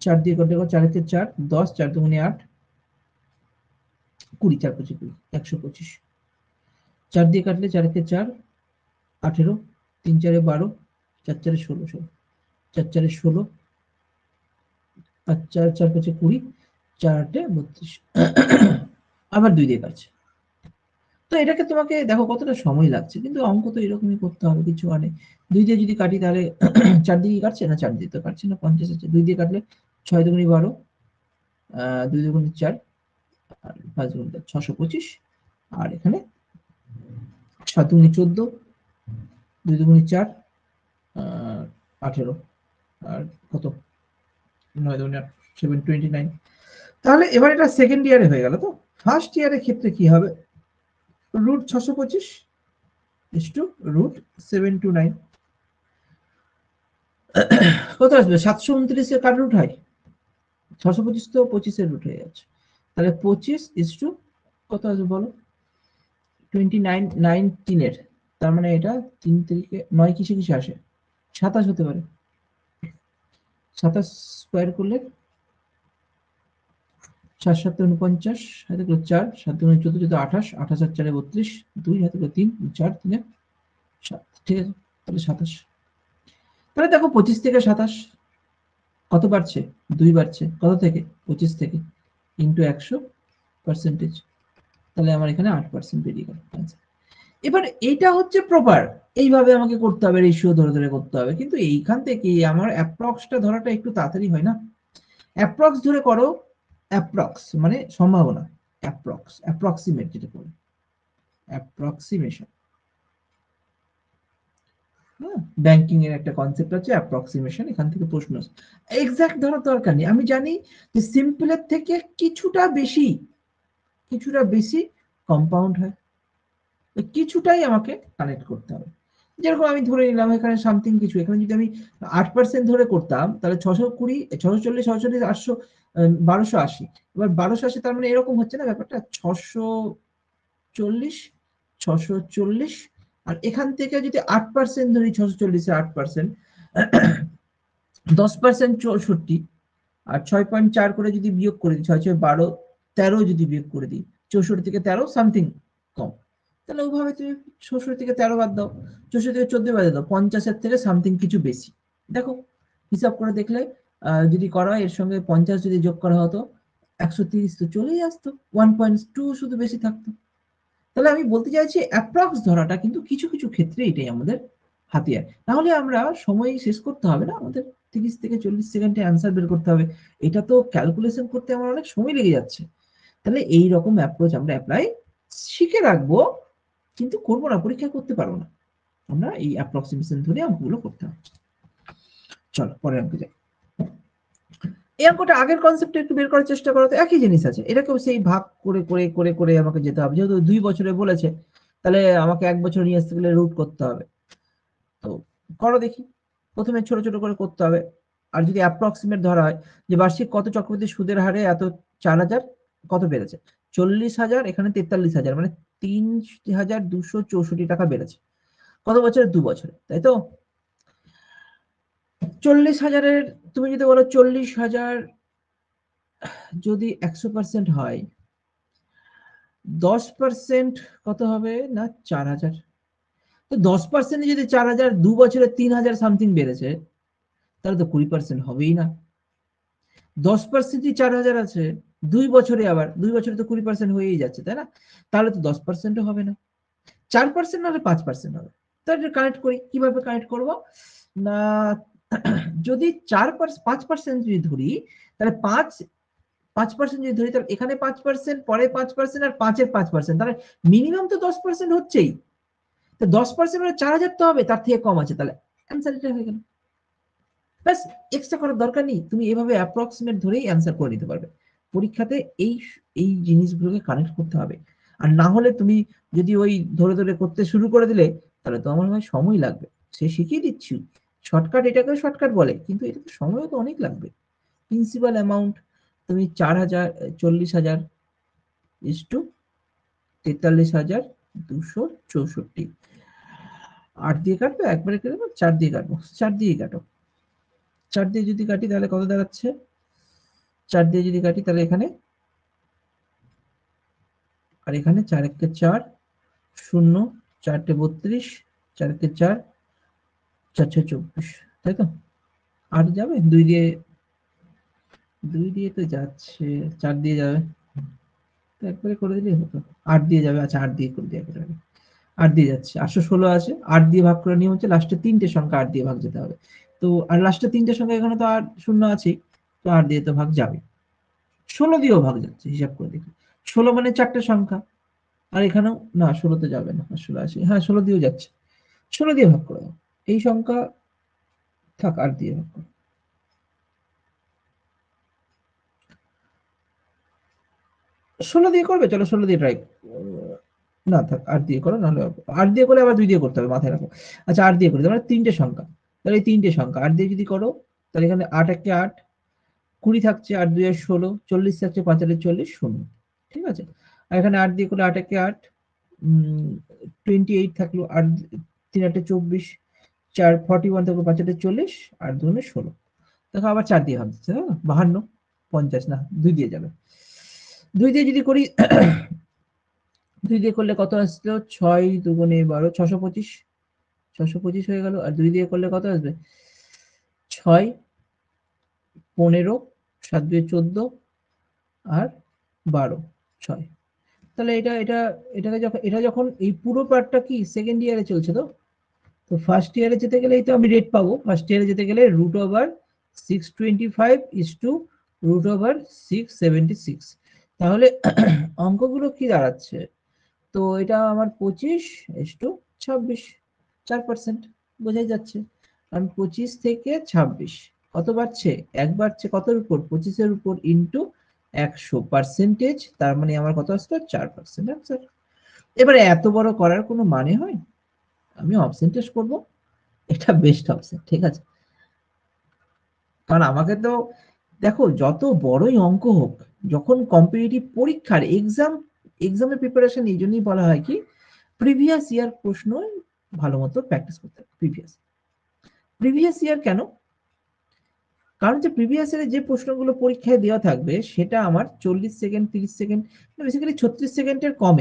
4 দিয়ে করতে 4 কে 4 10, 4 2 8 20, 4 5 20, 125। 4 দিয়ে কাটলে 4 কে 4 18, 3 4 12, 4 4 16, 4 4 16, 4 4 5 20, 4 32, আবার 2 দিয়ে কাটছে। তো এটাকে তোমাকে দেখো কতটা সময় লাগছে, কিন্তু অঙ্ক তো এরকমই করতে হবে, কিছু মানে 2 দিয়ে যদি কাটি তাহলে 4 দিয়ে কাটছে না, 4 দিয়ে তো কাটছে না, 50 আছে, 2 দিয়ে কাটলে 6 2 12, 2 2 4, আর 5 2 625, আর এখানে 7 2 14, 2 2 4, 18, আর কত 9 2 8, 729। তাহলে এবার এটা সেকেন্ড ইয়ারে হয়ে গেল। তো ফার্স্ট ইয়ারের ক্ষেত্রে কি হবে, রুট 625 is to root 729, কত আসবে 729 এর কার রুট হয় 625, তো 25 এর রুট হয়ে যাচ্ছে, তাহলে 25 is to কত আসবে বলো 29, 19 এর, তার মানে এটা 3 থেকে 9 কিসে কিসে আসে 27 হতে পারে, 27 স্কয়ার করলে 4 7 49, হাতে করে 4 7 2 14, 28, 28 আর 4 32, 2 হাতে করে 3 4 3 7, ঠিক আছে, তাহলে 27। তাহলে দেখো 25 থেকে 27 কত বাড়ছে 2 বাড়ছে, কত থেকে 25 থেকে, ইন্টু 100%, তাহলে আমার এখানে 8% বেরিয়ে গেল। এবার এটা হচ্ছে প্রপার, এইভাবে আমাকে করতে হবে, রেশিও ধরে ধরে করতে হবে, কিন্তু এইখান থেকে আমার অ্যাপ্রক্সটা ধরাটা একটু তাড়াতাড়ি হয় না, অ্যাপ্রক্স ধরে করো, অ্যাপ্রক্স মানে সম্ভাবনা, অ্যাপ্রক্সিমেট যেটা বলে অ্যাপ্রক্সিমেশন, হ্যাঁ ব্যাংকিং এর একটা কনসেপ্ট আছে অ্যাপ্রক্সিমেশন, এখান থেকে প্রশ্ন আসে, এক্সাক্ট ধরার দরকার নেই, আমি জানি যে সিম্পলের থেকে কিছুটা বেশি কম্পাউন্ড হয়, কিছুটাই আমাকে কানেক্ট করতে হবে, যেরকম আমি ধরে নিলাম এখানে সামথিং কিছু, এখানে যদি আমি 8% ধরে করতাম তাহলে 620, 640, 640, 800, 1280, এবার 1280, তার মানে এরকম হচ্ছে না ব্যাপারটা 640, 640, আর এখান থেকে যদি 8% ধরি 640 এর 8%, 10% 64, আর 6.4 করে যদি বিয়োগ করে দিই, 6 6 12, 13 যদি বিয়োগ করে দিই 64 থেকে 13 সামথিং কম, তাহলে ওইভাবে তুমি 64 থেকে 13 বাদ দাও, 64 থেকে 14 বাদ দাও, 50 এর থেকে সামথিং কিছু বেশি, দেখো হিসাব করে দেখলে যদি করা হয় এর সঙ্গে 50 যদি যোগ করা হতো 130 তো চলেই আসতো, 1.2 শুধু বেশি থাকতো। তাহলে আমি বলতে চাইছি অ্যাপ্রক্স ধরাটা কিন্তু কিছু কিছু ক্ষেত্রে এটাই আমাদের হাতিয়ার, নাহলে আমরা সময় শেষ করতে হবে না, আমাদের 30 থেকে 40 সেকেন্ডে অ্যান্সার বের করতে হবে, এটা তো ক্যালকুলেশন করতে আমার অনেক সময় লেগে যাচ্ছে। তাহলে এই রকম অ্যাপ্রোচ আমরা অ্যাপ্লাই শিখে রাখবো, কিন্তু করবো না, পরীক্ষা করতে পারবো না, আমরা এই অ্যাপ্রক্সিমেশন ধরে অঙ্কগুলো করতে হবে। চলো পরের অঙ্কে যাই। এই অঙ্কটা আগের কনসেপ্টে একটু বের করার চেষ্টা করো, তো একই জিনিস আছে, এটাকেও সেই ভাগ করে করে করে করে আমাকে যেতে হবে, যেহেতু 2 বছরে বলেছে তাহলে আমাকে 1 বছর নিয়ে আসতে গেলে রুট করতে হবে, তো করো দেখি, প্রথমে ছোট ছোট করে করতে হবে, আর যদি অ্যাপ্রক্সিমেট ধরা হয় যে বার্ষিক কত চক্রবৃদ্ধি সুদের হারে এত 4000 কত বেড়েছে, 40,000, এখানে 43,000, মানে 3,264 টাকা বেড়েছে, কত বছরে 2 বছরে, তাই তো 40,000-এর তুমি যদি বলো 40,000 যদি 100% হয়, 10% কত হবে না 4,000, তো 10% যদি 4,000, 2 বছরে 3,000 সামথিং বেড়েছে, তাহলে তো 20% হবেই না, 10% 4,000 আছে 2 বছরে, আবার 2 বছরে তো 20% হয়েই যাচ্ছে, তাই না, তাহলে তো 10% হবে না, 4% নাহলে 5% হবে। তো এটা কানেক্ট করি, কিভাবে কানেক্ট করব না, যদি 5% যদি ধরি তাহলে 5% যদি ধরি তাহলে এখানে 5%, পরে 5% আর 5-এর 5%, তাহলে মিনিমাম তো 10% হচ্ছেই। তো 10% মানে 4000 তো হবে, তার থেকে কম আছে, তাহলে অ্যান্সার এটা হয়ে গেল। ব্যাস, এক্সট্রা করার দরকার নেই, তুমি এভাবে অ্যাপ্রক্সিমেট ধরেই অ্যান্সার করে নিতে পারবে। পরীক্ষাতে এই এই জিনিসগুলোকে কানেক্ট করতে হবে, আর না হলে তুমি যদি ওই ধরে ধরে করতে শুরু করে দিলে তাহলে তো আমার মনে হয় সময় লাগবে। সে শিখিয়ে দিচ্ছি শর্টকাট, এটাকেও শর্টকাট বলে, কিন্তু এটা তো সময়ও তো অনেক লাগবে। প্রিন্সিপাল অ্যামাউন্ট তুমি 4000, 40,000 ইস টু 43,264, 8 দিয়ে কাটবে, একবারে কেটে দেবো, 4 দিয়ে কাটবো, 4 দিয়ে কাটো। 4 দিয়ে যদি কাটি তাহলে কত দাঁড়াচ্ছে, 4 দিয়ে যদি কাটি তাহলে এখানে আর এখানে 4 একে 4, 0, 4 32, 4 একে 4, 4 24, তাই তো? 8 যাবে, 2 দিয়ে তো যাচ্ছে, 4 দিয়ে যাবে, তো একবারে করে দিলেই হতো। 8 দিয়ে যাবে, আচ্ছা 8 দিয়ে করে দিই একবারে, 8 দিয়ে যাচ্ছে, 816 আছে, 8 দিয়ে ভাগ করে নিয়ম হচ্ছে লাস্টে 3টে সংখ্যা 8 দিয়ে ভাগ যেতে হবে। তো আর লাস্টে 3টে সংখ্যা এখানে তো আর 0 আছেই, তো 8 দিয়ে তো ভাগ যাবে। 16 দিয়েও ভাগ যাচ্ছে, হিসাব করে দেখি। 16 মানে 4টে সংখ্যা, আর এখানেও না, 16 তে যাবে না, 16 আসে, হ্যাঁ 16 দিয়েও যাচ্ছে, 16 দিয়ে ভাগ করে দাও। এই সংখ্যা থাক, 8 দিয়ে ভাগ করো। 16 দিয়ে করবে, চলো 16 দিয়ে ট্রাই, না থাক 8 দিয়ে করো, নাহলে 8 দিয়ে করলে আবার 2 দিয়ে করতে হবে, মাথায় রাখো। আচ্ছা 8 দিয়ে করি, তার মানে 3টে সংখ্যা, তাহলে এই 3টে সংখ্যা 8 দিয়ে যদি করো তাহলে এখানে 8 একে 8, 20 থাকছে, 8 2 16, 40 থাকছে, 5 8 40, 0, ঠিক আছে। আর এখানে 8 দিয়ে করলে 8 একে 8, 28 থাকলো, 8 3 8 24, 4 41 থাকলো, 5 8 40, আর 2 16। দেখো আবার 4 দিয়ে ভাগ দিচ্ছে, 52, 50 না, 2 দিয়ে যাবে। 2 দিয়ে যদি করি 2 দিয়ে করলে কত আসলো, 6 2 12, 625, 625 হয়ে গেল। আর 2 দিয়ে করলে কত আসবে, 6 15, 7 2 14, আর 12, 6। তাহলে এটা যখন এই পুরো পার্টটা কি সেকেন্ড ইয়ারে চলছে, তো ফার্স্ট ইয়ারে যেতে গেলেই তো আমি রেট পাবো। ফার্স্ট ইয়ারে যেতে গেলে √625 ইস টু √676। তাহলে অঙ্কগুলো কি দাঁড়াচ্ছে, তো এটা আমার 25 ইস টু 26, 4%, বোঝাই যাচ্ছে। কারণ 25 থেকে 26 কত বাড়ছে, 1 বাড়ছে, কতর উপর, 25-এর উপর, ইন্টু 100%, তার মানে আমার কত আসছে, 4% আনসার। এবারে এত বড় করার কোনো মানে হয়, আমি অপশন টেস্ট করবো, এটা বেস্ট অপশন, ঠিক আছে। কারণ আমাকে তো দেখো, যত বড়ই অঙ্ক হোক, যখন কম্পিটিটিভ পরীক্ষার এক্সামের প্রিপারেশন, এই জন্যই বলা হয় কি প্রিভিয়াস ইয়ার প্রশ্ন ভালো মতো প্র্যাকটিস করতে হবে। প্রিভিয়াস ইয়ার কেন, কারণ যে প্রিভিয়াস ইয়ারে যে প্রশ্নগুলো পরীক্ষায় দেওয়া থাকবে সেটা আমার 40 সেকেন্ড, 30 সেকেন্ড, বেসিক্যালি 36 সেকেন্ডের কম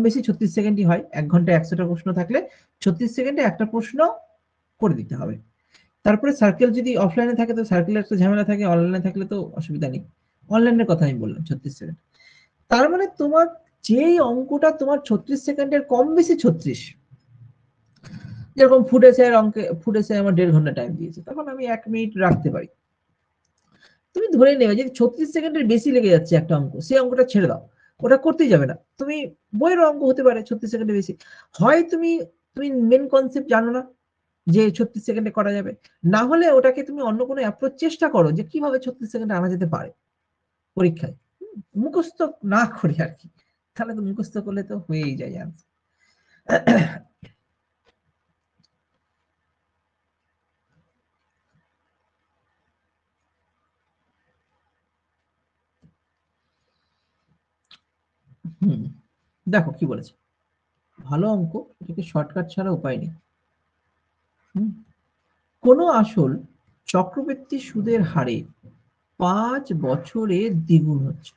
বেশি 36 সেকেন্ডই হয়। 1 ঘন্টায় 100টা প্রশ্ন থাকলে 36 সেকেন্ডে একটা প্রশ্ন করে দিতে হবে। তারপরে সার্কেল যদি অফলাইনে থাকে তো সার্কেলের একটা ঝামেলা থাকে, অনলাইনে থাকলে তো অসুবিধা নেই। অনলাইনের কথা আমি বললাম 36 সেকেন্ড, তার মানে তোমার যেই অঙ্কটা তোমার 36 সেকেন্ডের কম বেশি 36, যেরকম ফুড এসে আমার 1.5 ঘন্টা টাইম দিয়েছে, তখন আমি 1 মিনিট রাখতে পারি। তুমি ধরে নেবে যদি 36 সেকেন্ডের বেশি লেগে যাচ্ছে একটা অঙ্ক, সেই অঙ্কটা ছেড়ে দাও, ওটা করতেই যাবে না। তুমি বইয়ের অঙ্ক হতে পারে 36 সেকেন্ডের বেশি, হয় তুমি মেন কনসেপ্ট জানো না যে 36 সেকেন্ডে করা যাবে, না হলে ওটাকে তুমি অন্য কোনো অ্যাপ্রোচ চেষ্টা করো যে কিভাবে 36 সেকেন্ডে আনা যেতে পারে পরীক্ষায়, মুখস্থ না করে আর কি, তাহলে তো মুখস্থ করলে তো হয়েই যায় আনসার। দেখো কি বলেছে, ভালো অঙ্ক, এটাকে শর্টকাট ছাড়া উপায় নেই। কোনো আসল চক্রবৃদ্ধি সুদের হারে 5 বছরে দ্বিগুণ হচ্ছে,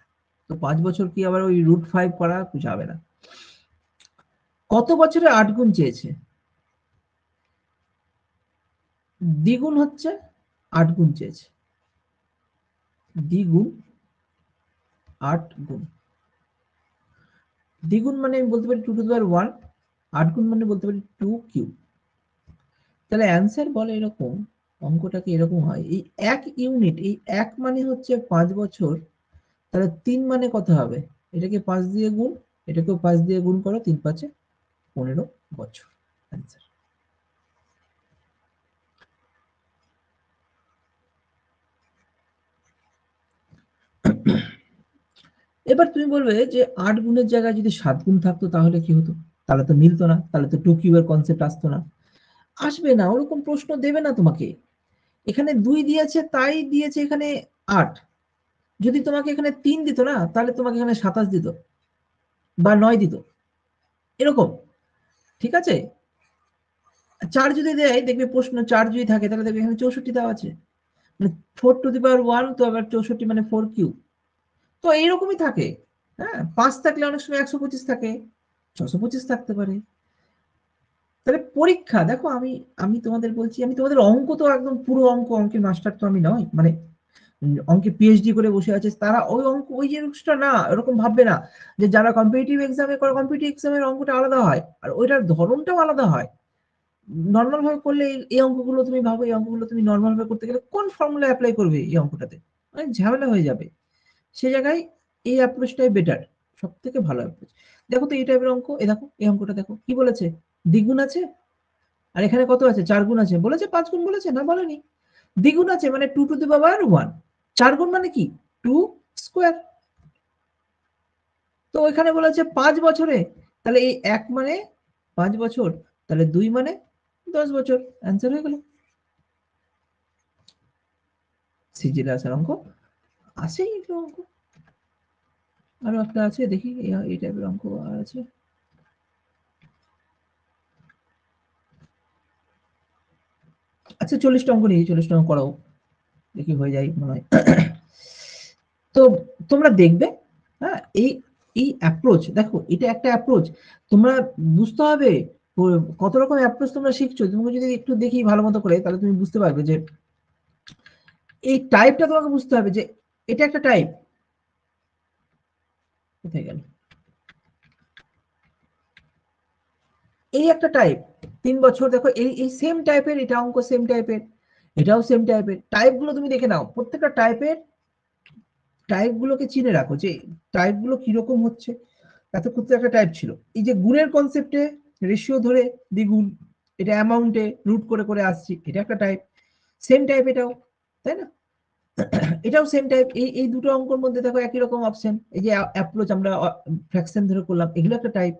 তো 5 বছর কি আবার ওই √5 করা যাবে না। কত বছরে 8 গুণ চেয়েছে, দ্বিগুণ হচ্ছে 8 গুণ চেয়েছে, দ্বিগুণ 8 গুণ, দ্বিগুণ মানে আমি বলতে পারি 2 টু দি পাওয়ার 1, 8 গুণ মানে বলতে পারি 2 কিউব। তাহলে অ্যান্সার বলে এরকম, অঙ্কটাকে এরকম হয়, এই 1 ইউনিট, এই 1 মানে হচ্ছে 5 বছর, তাহলে 3 মানে কত হবে? এটাকে 5 দিয়ে গুণ, এটাকেও 5 দিয়ে গুণ করো, 3 5 15 বছর অ্যান্সার। এবার তুমি বলবে যে 8 গুণের জায়গায় যদি 7 গুণ থাকতো তাহলে কি হতো? তাহলে তো মিলতো না, তাহলে তো 2 কিউবের কনসেপ্ট আসতো না। আসবে না, ওরকম প্রশ্ন দেবে না তোমাকে। এখানে 2 দিয়েছে তাই দিয়েছে এখানে 8। যদি তোমাকে এখানে 3 দিত না, তাহলে তোমাকে এখানে 27 দিত বা 9 দিত, এরকম। ঠিক আছে? 4 যদি দেয়, দেখবে প্রশ্ন 4 যদি থাকে তাহলে দেখবে এখানে 64 দেওয়া আছে, মানে 4 টু দি পাওয়ার 1, তো আবার 64 মানে 4 কিউব। তো এইরকমই থাকে। হ্যাঁ, 5 থাকলে অনেক সময় 125 থাকে, 625 থাকতে পারে। তাহলে পরীক্ষা দেখো, আমি আমি তোমাদের বলছি, আমি তোমাদের অঙ্ক তো একদম পুরো অঙ্কের মাস্টার তো আমি নয়, মানে অঙ্কে পিএইচডি করে বসে আছে তারা ওই অঙ্ক ওই জিনিসটা না, এরকম ভাববে না যে যারা কম্পিটিটিভ এক্সামে করে, কম্পিটিটিভ এক্সামের অঙ্কটা আলাদা হয় আর ওইটার ধরনটাও আলাদা হয়। নর্মাল ভাবে করলে এই অঙ্কগুলো তুমি ভাবো, এই অঙ্কগুলো তুমি নর্মাল ভাবে করতে গেলে কোন ফর্মুলা অ্যাপ্লাই করবে এই অঙ্কটাতে, মানে ঝামেলা হয়ে যাবে। সে জায়গায় এই অ্যাপ্রোচটাই বেটার, সব থেকে ভালো অ্যাপ্রোচ। দেখো তো এই টাইপের অঙ্ক, এই দেখো এই অঙ্কটা দেখো কি বলেছে, দ্বিগুণ আছে আর এখানে কত আছে, 4 গুণ আছে। বলেছে 5 গুণ, বলেছে না, বলেনি। দ্বিগুণ আছে মানে 2 টু দি পাওয়ার 1, 4 গুণ মানে কি 2 স্কয়ার। তো এখানে বলেছে 5 বছরে, তাহলে এই 1 মানে 5 বছর, তাহলে 2 মানে 10 বছর, অ্যান্সার হয়ে গেল। সিজিএল আসার অঙ্ক আছে, এই অঙ্ক আরো একটা আছে, দেখি এই টাইপের অঙ্ক আর আছে। আচ্ছা 40টা অঙ্ক নিয়ে 40টা অঙ্ক করাও, দেখি হয়ে যায় মনে হয়। তো তোমরা দেখবে, হ্যাঁ, এই এই অ্যাপ্রোচ দেখো, এটা একটা অ্যাপ্রোচ, তোমরা বুঝতে হবে কত রকম অ্যাপ্রোচ তোমরা শিখছো। তোমাকে যদি একটু দেখি ভালো মতো করে, তাহলে তুমি বুঝতে পারবে যে এই টাইপটা তোমাকে বুঝতে হবে যে এটা একটা টাইপ। কোথায় গেল? এই একটা টাইপ 3 বছর, দেখো এই এই সেম টাইপের, এটা অঙ্ক সেম টাইপের, এটাও সেম টাইপের। টাইপগুলো তুমি দেখে নাও, প্রত্যেকটা টাইপের টাইপগুলোকে চিনে রাখো যে টাইপগুলো কিরকম হচ্ছে। এতক্ষণ তো একটা টাইপ ছিল, এই যে গুণের কনসেপ্টে রেশিও ধরে দ্বিগুণ, এটা অ্যামাউন্টে রুট করে করে আসছি, এটা একটা টাইপ। সেম টাইপ এটাও, তাই না? এটাও সেম টাইপ। এই এই দুটো অঙ্কের মধ্যে দেখো একই রকম অপশন, এই যে অ্যাপ্রোচ আমরা ফ্র্যাকশন ধরে করলাম, এগুলো একটা টাইপ।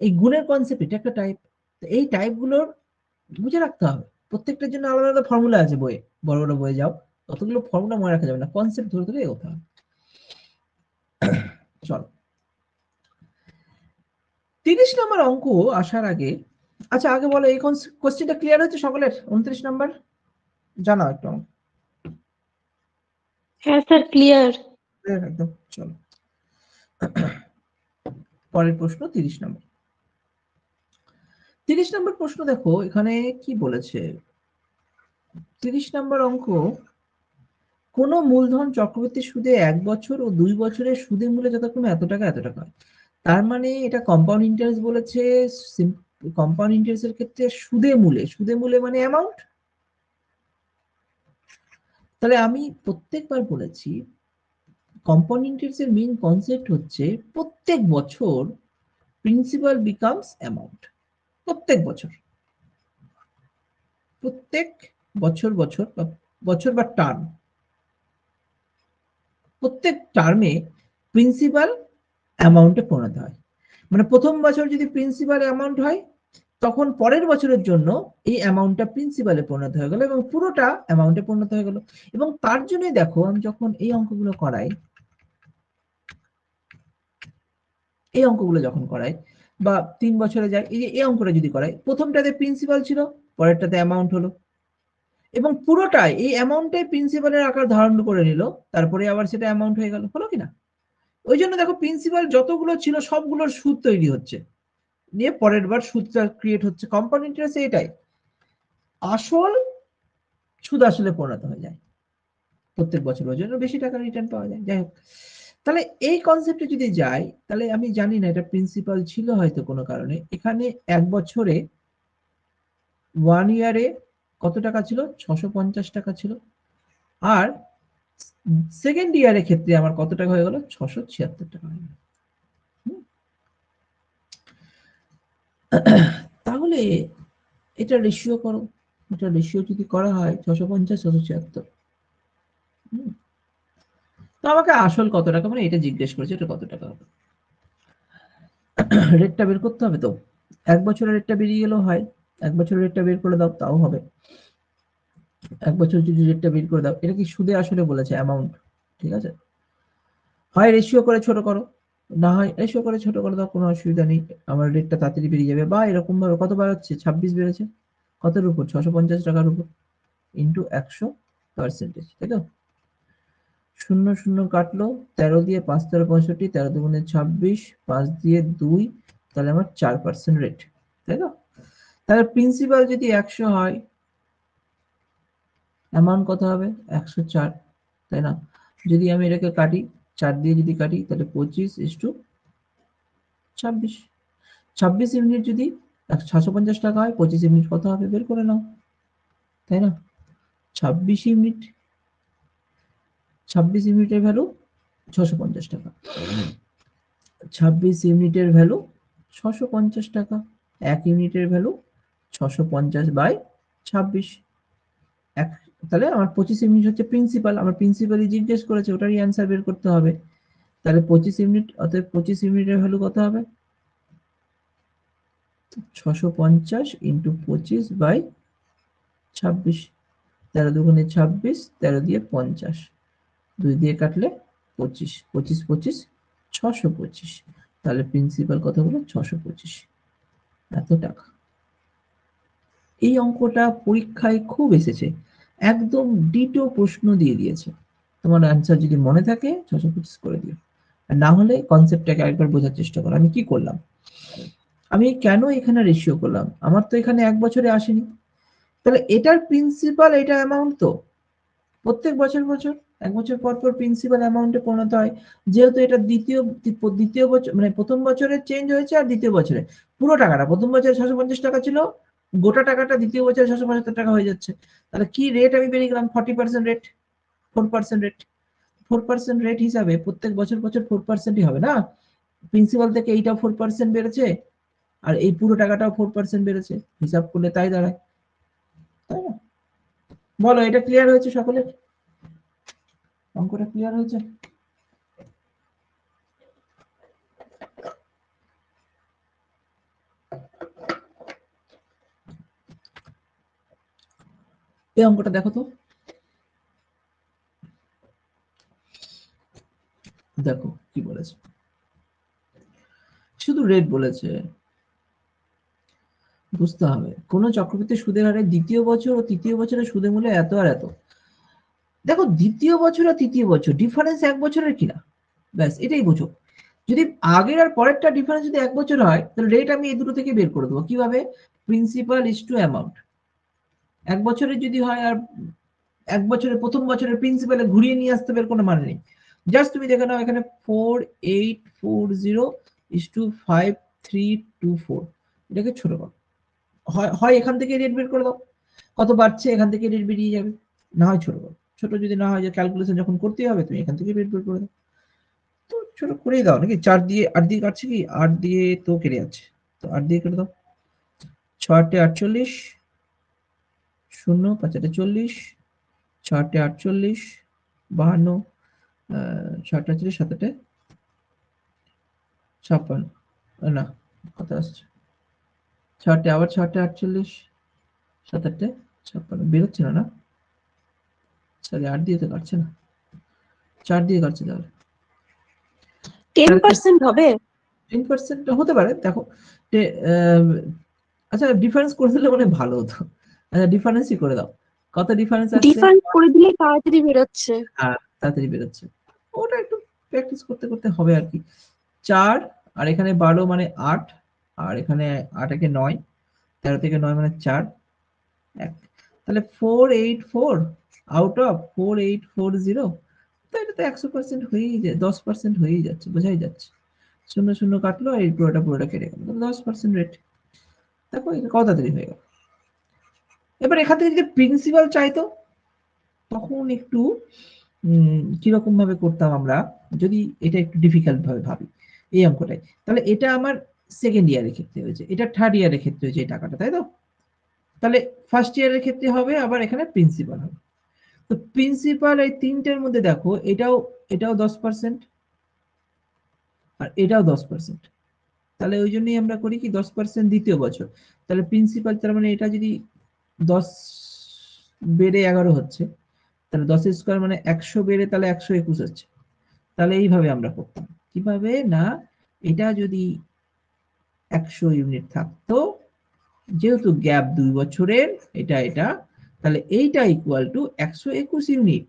এই গুণের কনসেপ্ট এটা একটা টাইপ। এই টাইপগুলোর বুঝে রাখতে হবে, প্রত্যেকটার জন্য আলাদা আলাদা ফর্মুলা আছে বইয়ে, বড় বড় বইয়ে যাও, ততগুলো ফর্মুলা মনে রাখা যাবে না, কনসেপ্ট ধরে ধরে এগোতে হবে। চলো 30 নম্বর অঙ্ক আসার আগে, আচ্ছা আগে বলো এই কোশ্চেনটা ক্লিয়ার হচ্ছে সকলের? 29 নম্বর জানাও একটু আমাকে। হ্যাঁ স্যার, ক্লিয়ার। একদম। চলো পরের প্রশ্ন 30 নম্বর। 30 নম্বর প্রশ্ন দেখো এখানে কি বলেছে। 30 নম্বর অঙ্ক, কোন মূলধন চক্রবৃদ্ধি সুদে 1 বছর ও 2 বছরের সুদে মূলে যথাক্রমে এত টাকা এত টাকা হয়। তার মানে এটা কম্পাউন্ড ইন্টারেস্ট বলেছে। কম্পাউন্ড ইন্টারেস্টের ক্ষেত্রে সুদে মূলে মানে অ্যামাউন্ট। তাহলে আমি প্রত্যেকবার বলেছি কম্পাউন্ড ইন্টারেস্টের মেইন কনসেপ্ট হচ্ছে প্রত্যেক বছর প্রিন্সিপাল বিকামস অ্যামাউন্ট। প্রত্যেক বছর, প্রত্যেক বছর বছর বা টার্ম, প্রত্যেক টার্মে প্রিন্সিপাল অ্যামাউন্টে পরিণত হয়। মানে প্রথম বছর যদি প্রিন্সিপাল অ্যামাউন্ট হয়, তখন পরের বছরের জন্য এই অ্যামাউন্টটা প্রিন্সিপালে পরিণত হয়ে গেল এবং পুরোটা অ্যামাউন্টে পরিণত হয়ে গেল। এবং তার জন্যই দেখো আমি যখন এই অঙ্কগুলো করাই, এই অঙ্কগুলো যখন করাই বা 3 বছরে যায়, এই যে এই অঙ্কটা যদি করাই, প্রথমটাতে প্রিন্সিপাল ছিল, পরেরটাতে অ্যামাউন্ট হলো এবং পুরোটাই এই অ্যামাউন্টটাই প্রিন্সিপালের আকার ধারণ করে নিল, তারপরে আবার সেটা অ্যামাউন্ট হয়ে গেল, হলো কিনা? ওই জন্য দেখো প্রিন্সিপাল যতগুলো ছিল সবগুলোর সুদ তৈরি হচ্ছে, নিয়ে পরের বার সুদটা ক্রিয়েট হচ্ছে। কম্পাউন্ড ইন্টারেস্ট এটাই, আসল সুদ আসলে পরিণত হয়ে যায় প্রত্যেক বছর, ওই জন্য বেশি টাকা রিটার্ন পাওয়া যায়। যাই হোক, তাহলে এই কনসেপ্টে যদি যাই, তাহলে আমি জানি না এটা প্রিন্সিপাল ছিল হয়তো কোনো কারণে, এখানে 1 বছরে 1 ইয়ারে কত টাকা ছিল, 650 টাকা ছিল, আর সেকেন্ড ইয়ারের ক্ষেত্রে আমার কত টাকা হয়ে গেল, 676 টাকা হয়ে গেল। তাহলে এটা রেশিও করো, এটা রেশিও যদি করা হয় 650 676, তো আমাকে আসল কত টাকা মানে এটা জিজ্ঞেস করেছে, এটা কত টাকা হবে, রেটটা বের করতে হবে। তো 1 বছরের রেটটা বেরিয়ে গেলেও হয়, 1 বছরের রেটটা বের করে দাও তাও হবে। 1 বছর যদি রেটটা বের করে দাও, এটা কি সুদে আসলে বলেছে অ্যামাউন্ট, ঠিক আছে, হয় রেশিও করে ছোট করো, না হয় রেশিও করে ছোট করে দাও, কোনো অসুবিধা নেই, আমার রেটটা তাড়াতাড়ি বেরিয়ে যাবে। বা এরকম ভাবে কতবার হচ্ছে, 26 বেড়েছে, কতের উপর, 650 টাকার উপর, ইন্টু 100%, তাই তো, 0 0 কাটলো, 13 দিয়ে 5 13 65, 13 দুগুণে 26, 5 দিয়ে 2, তাহলে আমার 4% রেট, তাই তো। তাহলে প্রিন্সিপাল যদি 100 হয়, অ্যামাউন্ট কত হবে, 104, তাই না। যদি আমি এটাকে কাটি, 4 দিয়ে যদি কাটি, তাহলে 25:26, 26 ইউনিট যদি 650 টাকা হয়, 25 ইউনিট কত হবে বের করে নাও, তাই না। 26 ইউনিট, 26 ইউনিটের ভ্যালু 650 টাকা, 26 ইউনিটের ভ্যালু 650 টাকা, 1 ইউনিটের ভ্যালু 650/26, তাহলে আমার 25 ইউনিট হচ্ছে প্রিন্সিপাল, আমার প্রিন্সিপালই জিজ্ঞেস করেছে, ওটারই অ্যান্সার বের করতে হবে। তাহলে 25 ইউনিট, অতএব 25 ইউনিটের ভ্যালু কত হবে, 650 ইন্টু 25/26, 13 দুগুণে 26, 13 দিয়ে 50, 2 দিয়ে কাটলে 25, 25 25, 625, তাহলে প্রিন্সিপাল কত হলো, 625, এত টাকা। এই অঙ্কটা পরীক্ষায় খুব এসেছে, একদম ডিটো প্রশ্ন দিয়ে দিয়েছে, তোমার অ্যান্সার যদি মনে থাকে 625 করে দিও, আর না হলে কনসেপ্টটাকে একবার বোঝার চেষ্টা করো। আমি কি করলাম, আমি কেন এখানে রেশিও করলাম, আমার তো এখানে 1 বছরে আসেনি, তাহলে এটার প্রিন্সিপাল এটা অ্যামাউন্ট তো প্রত্যেক বছর বছর 1 বছর পর পর প্রিন্সিপাল অ্যামাউন্টে পরিণত হয়, যেহেতু এটা দ্বিতীয় বছর মানে প্রথম বছরে চেঞ্জ হয়েছে, আর দ্বিতীয় বছরে পুরো টাকাটা, প্রথম বছরে 650 টাকা ছিল, গোটা টাকাটা দ্বিতীয় বছরে 675 টাকা হয়ে যাচ্ছে। তাহলে কি রেট আমি বেরিয়ে গেলাম, 40% রেট, 4% রেট, 4% রেট হিসাবে প্রত্যেক বছর বছর 4%ই হবে না, প্রিন্সিপাল থেকে এইটাও 4% বেড়েছে, আর এই পুরো টাকাটাও 4% বেড়েছে, হিসাব করলে তাই দাঁড়ায়, তাই না। বলো, এটা ক্লিয়ার হয়েছে সকলের, অঙ্কটা ক্লিয়ার হয়েছে। এই অঙ্কটা দেখো তো, দেখো কি বলেছে, শুধু রেট বলেছে, বুঝতে হবে কোন চক্রবৃদ্ধি সুদের হারে দ্বিতীয় বছর ও তৃতীয় বছরের সুদের মূল্য এত আর এত। দেখো দ্বিতীয় বছর আর তৃতীয় বছর ডিফারেন্স 1 বছরের কিনা, ব্যাস এটাই বুঝো। যদি আগের আর পরেরটা ডিফারেন্স যদি 1 বছর হয়, তাহলে রেট আমি এই দুটো থেকে বের করে দেবো কিভাবে, প্রিন্সিপাল ইজ টু অ্যামাউন্ট। 1 বছরের যদি হয় আর 1 বছরের প্রথম বছরের প্রিন্সিপালে ঘুরিয়ে নিয়ে আসতে হবে, কোনো মানে নেই, জাস্ট তুমি দেখে নাও এখানে 4840 ইজ টু 5324, এটাকে ছোট করো, হয় এখান থেকে রেট বের করে দাও, কত বাড়ছে এখান থেকে রেট বেরিয়ে যাবে, না হয় ছোট করো, ছোট যদি না হয়, যে ক্যালকুলেশন যখন করতে হবে তুমি এখান থেকে রেট বের করে দাও, তো ছোট করেই দাও নাকি, 4 দিয়ে 8 দিয়ে কাটছে কি, 8 দিয়ে তো কেটে যাচ্ছে, তো 8 দিয়ে কেটে দাও, 6 8 48, 0 5 8 40, 6 8 48, 52, 6 8 48, 7 8 56, না কত আসছে, 6 8 আবার 6 8 48, 7 8 56, বেরোচ্ছে না, না সরি 8 দিয়ে তো কাটছে না, 4 দিয়ে কাটছে, তাহলে 10% হবে। 10% হতে পারে, দেখো আচ্ছা ডিফারেন্স করে দিলে মানে ভালো হতো, আচ্ছা ডিফারেন্সই করে দাও, কত ডিফারেন্স আসছে, ডিফারেন্স করে দিলে তাড়াতাড়ি বেরোচ্ছে। তাড়াতাড়ি বেরোচ্ছে, ওটা একটু প্র্যাকটিস করতে করতে হবে আর কি। 4 আর এখানে 12 মানে 8, আর এখানে 8 একে 9, 13 থেকে 9 মানে 4, 1, তাহলে 484 আউট অফ 4840, তো এটা তো 100% হয়েই যায়, 10% হয়েই যাচ্ছে, বোঝাই যাচ্ছে। 0 কাটলো, এই পুরোটা কেটে গেল, 10% রেট। দেখো এটা কত তাড়াতাড়ি হয়ে গেল। এবার এখান থেকে যদি প্রিন্সিপাল চাইতো তখন একটু কিরকম ভাবে করতাম আমরা, যদি এটা একটু ডিফিকাল্ট ভাবে ভাবি এই অঙ্কটাই, তাহলে এটা আমার সেকেন্ড ইয়ারের ক্ষেত্রে হয়েছে, এটা থার্ড ইয়ারের ক্ষেত্রে হয়েছে এই টাকাটা, তাই তো? তাহলে ফার্স্ট ইয়ারের ক্ষেত্রে হবে আবার এখানে প্রিন্সিপাল হবে। তো প্রিন্সিপাল এই তিনটের মধ্যে দেখো এটাও 10% আর এটাও 10%। তাহলে ওই জন্যই আমরা করি কি 10% দ্বিতীয় বছর। তাহলে প্রিন্সিপাল, তার মানে এটা যদি 10 বেড়ে 11 হচ্ছে, তাহলে 10 স্কোয়ার মানে 100 বেড়ে তাহলে 121 হচ্ছে। তাহলে এইভাবে আমরা করতাম, কিভাবে না, এটা যদি 100 ইউনিট থাকতো, যেহেতু গ্যাপ 2 বছরের, এটা তাহলে এইটা ইকুয়াল টু 121 ইউনিট।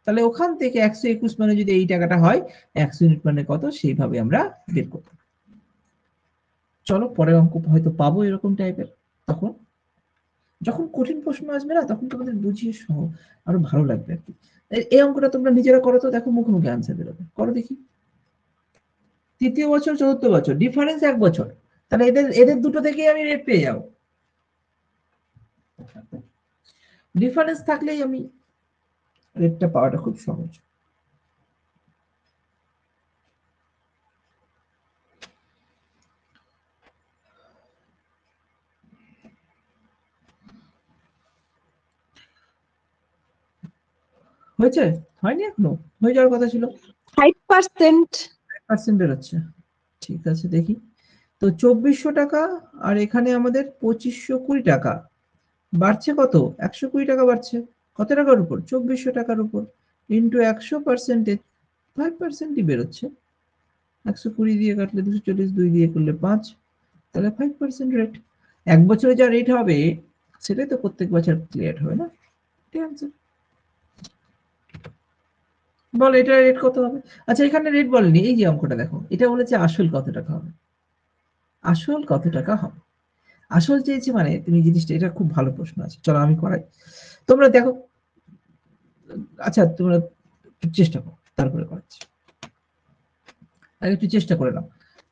তাহলে ওখান থেকে 121 মানে যদি এই টাকাটা হয়, 100 ইউনিট মানে কত, সেইভাবে আমরা বের করতাম। চলো পরের অঙ্ক হয়তো পাবো এরকম টাইপের। তখন যখন কঠিন প্রশ্ন আসবে না, তখন তোমাদের বুঝিয়ে সহ আরো ভালো লাগবে আর কি। এই অঙ্কটা তোমরা নিজেরা করো তো, দেখো মুখোমুখি আনসার বেরোবে, করো দেখি। তৃতীয় বছর চতুর্থ বছর, ডিফারেন্স 1 বছর, তাহলে এদের দুটো থেকেই আমি রেট পেয়ে যাবো। ডিফারেন্স থাকলেই আমি রেটটা পাওয়াটা খুব সহজ। হয়েছে? হয়নি এখনো? হয়ে যাওয়ার কথা ছিল। 5%। পার্সেন্টের হচ্ছে, ঠিক আছে দেখি। তো 2400 টাকা, আর এখানে আমাদের 2520 টাকা বাড়ছে কত, 120 টাকা বাড়ছে। কত টাকার উপর? 2400 টাকার উপর, ইন্টু 100%, 5%ই বেরোচ্ছে। 120 দিয়ে কাটলে 240, 2 দিয়ে করলে 5, তাহলে 5% রেট। 1 বছরে যা রেট হবে সেটাই তো প্রত্যেক বছর ক্লিয়ার হবে না? ঠিক আছে, বল এটা রেট কত হবে? আচ্ছা এখানে রেট বলেনি, এই যে অঙ্কটা দেখো, এটা বলেছে আসল কত টাকা হবে। আসল কত টাকা হবে, আসল চেয়েছে মানে তুমি জিনিসটা, এটা খুব ভালো প্রশ্ন আছে, চলো আমি করাই, তোমরা দেখো। আচ্ছা তোমরা চেষ্টা করো, তারপরে করাচ্ছি। আগে একটু চেষ্টা করে নাও।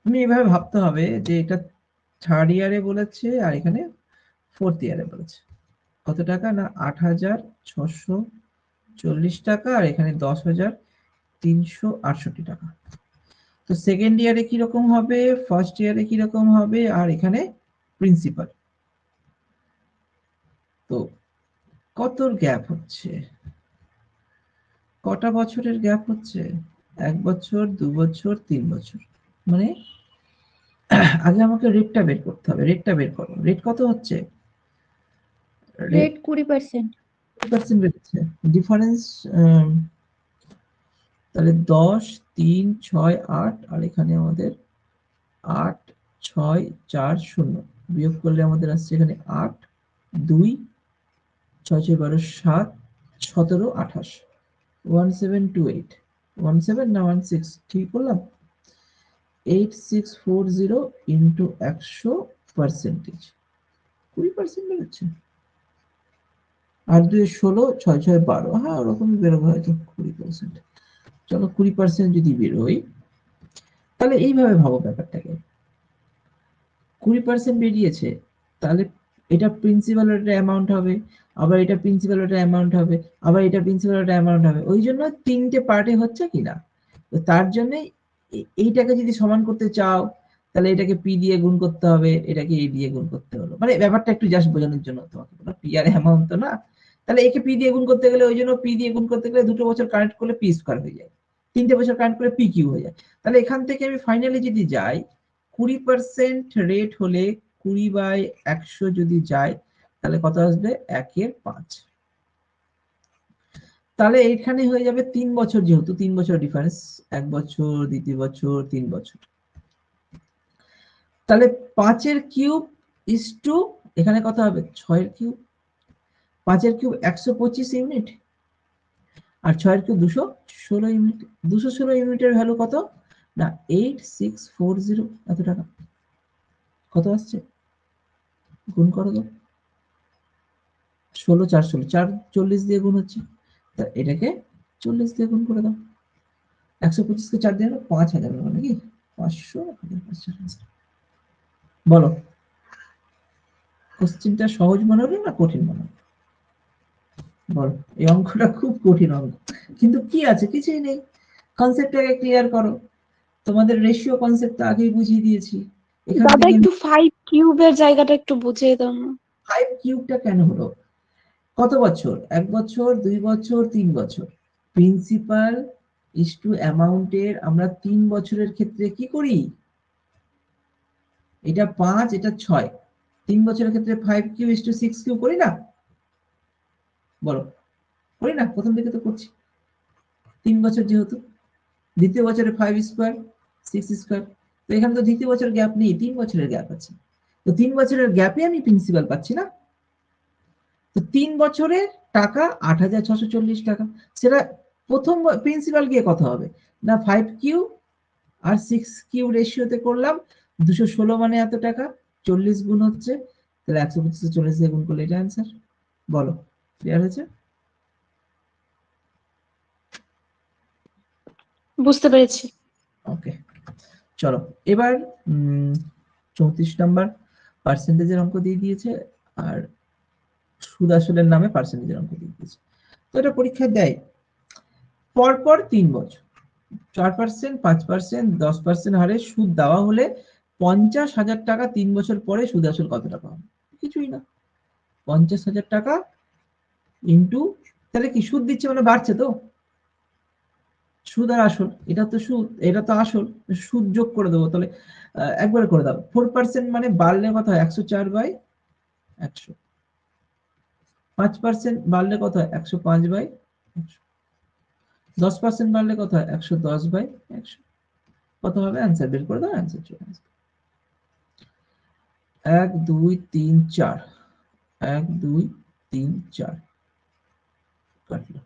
তুমি এভাবে ভাবতে হবে যে এটা থার্ড ইয়ারে বলেছে আর এখানে ফোর্থ ইয়ারে বলেছে। কত টাকা না, 8640 টাকা, আর এখানে 10,368 টাকা। তো সেকেন্ড ইয়ারে কিরকম হবে, ফার্স্ট ইয়ারে কিরকম হবে, আর এখানে প্রিন্সিপাল। তো কত গ্যাপ হচ্ছে, কটা বছরের গ্যাপ হচ্ছে, 1 বছর, 2 বছর, 3 বছর, মানে আগে আমাকে রেটটা বের করতে হবে। রেটটা বের করো, রেট কত হচ্ছে, রেট 20%। 20% বেড়েছে। ডিফারেন্স তাহলে 10, 3, 6, 8, আর এখানে আমাদের 8, 6, 4, 0 বিয়োগ করলে আমাদের আসছে এখানে 8, 2, 6, 6, 12, 7, 17, 28, 1728, 17 না 16 ঠিক বললাম? 8640 ইন্টু 100%, 20% বেরোচ্ছে। আর 2 16, 6 6 12, হ্যাঁ ওরকমই বেরোবে হয়তো 20%। চলো 20% যদি বেরোয়, তাহলে এইভাবে ভাবো ব্যাপারটাকে। 20% বেরিয়েছে, তাহলে এটা প্রিন্সিপাল একটা অ্যামাউন্ট হবে, আবার এটা প্রিন্সিপাল একটা অ্যামাউন্ট হবে, আবার এটা প্রিন্সিপাল একটা অ্যামাউন্ট হবে। ওই জন্য তিনটে পার্টে হচ্ছে কিনা, তো তার জন্য এইটাকে যদি সমান করতে চাও, তাহলে এটাকে পি দিয়ে গুণ করতে হবে, এটাকে এ দিয়ে গুণ করতে হলো, মানে ব্যাপারটা একটু জাস্ট বোঝানোর জন্য তোমাকে বলা, পি আর অ্যামাউন্ট তো না। তাহলে একে পি দিয়ে গুণ করতে গেলে, ওই জন্য পি দিয়ে গুণ করতে গেলে 2 বছর কানেক্ট করলে পি স্কোয়ার হয়ে যায়, 3টে বছর কানেক্ট করলে পি কিউ হয়ে যায়। তাহলে এখান থেকে আমি ফাইনালি যদি যাই, 20% রেট হলে 20/100 যদি যায়, তাহলে কত আসবে, 1/5। তাহলে এইখানে হয়ে যাবে 3 বছর, যেহেতু 3 বছর ডিফারেন্স, 1 বছর, দ্বিতীয় বছর, 3 বছর। তাহলে 5 কিউব ইস টু, এখানে কত হবে, 6 কিউব। 5 কিউব 125 ইউনিট, আর 6 কিউব 216 ইউনিট। 216 ইউনিটের ভ্যালু কত না, 8640 এত টাকা। কত আসছে, গুণ করো তো, 16 4 16, 4 40 দিয়ে গুণ হচ্ছে, তা এটাকে 40 দিয়ে গুণ করে দাও, 125 কে 4 দিয়ে 5000 হলো নাকি 500 বলো কোশ্চেনটা সহজ মনে হলো না কঠিন মনে হলো? বলো, এই অঙ্কটা খুব কঠিন অঙ্ক, কিন্তু কি আছে, কিছুই নেই। কনসেপ্টটাকে ক্লিয়ার করো, তোমাদের রেশিও কনসেপ্টটা আগেই বুঝিয়ে দিয়েছি। এখান দাদা থেকে একটু 5 কিউবের জায়গাটা একটু বুঝিয়ে দাও না। 5 কিউবটা কেন হলো? কত বছর? 1 বছর, 2 বছর, 3 বছর। প্রিন্সিপাল ইস টু অ্যামাউন্টের আমরা 3 বছরের ক্ষেত্রে কি করি? এটা 5, এটা 6। 3 বছরের ক্ষেত্রে 5 কিউ ইস টু 6 কিউ করি না? বলো, করি না? প্রথম দিকে তো করছি। 3 বছর যেহেতু, দ্বিতীয় বছরে 5 স্কয়ার 6 স্কয়ার, তো এখানে তো দ্বিতীয় বছর গ্যাপ নেই, 3 বছরের গ্যাপ আছে। তো 3 বছরের গ্যাপে আমি প্রিন্সিপাল পাচ্ছি না? তো 3 বছরের টাকা 8640 টাকা। সেটা প্রথম প্রিন্সিপাল গিয়ে কত হবে না, 5 কিউ আর 6 কিউ রেশিওতে করলাম, 216 মানে এত টাকা, 40 গুণ হচ্ছে, তাহলে 125 40 দিয়ে গুণ করলে এটা অ্যান্সার। বলো, ক্লিয়ার হয়েছে? বুঝতে পেরেছি। ওকে, চলো এবার 34 নাম্বার পার্সেন্টেজের অঙ্ক দিয়ে দিয়েছে, আর সুদ আসলের নামে পার্সেন্টেজের অঙ্ক দিয়ে দিয়েছে। তো এটা পরীক্ষায় দেয় পরপর 3 বছর 4%, 5%, 10% হারে সুদ দেওয়া হলে 50,000 টাকা 3 বছর পরে সুদ আসল কত টাকা হবে? কিছুই না, 50,000 টাকা ইন্টু, তাহলে কি সুদ দিচ্ছে মানে বাড়ছে তো, সুদ আর আসল, এটা তো সুদ, এটা তো আসল, সুদ যোগ করে দেবো, তাহলে একবারে করে দাও। 4% মানে বাড়লে কত হয়? 104/100। 5% বাড়লে কত হয়? 105/100। 10% বাড়লে কত হয়? 110/100। কত হবে? অ্যান্সার বের করে দাও, অ্যান্সার চলে আসবে 1 2 3 4, 1 2 3 4 কাটলো,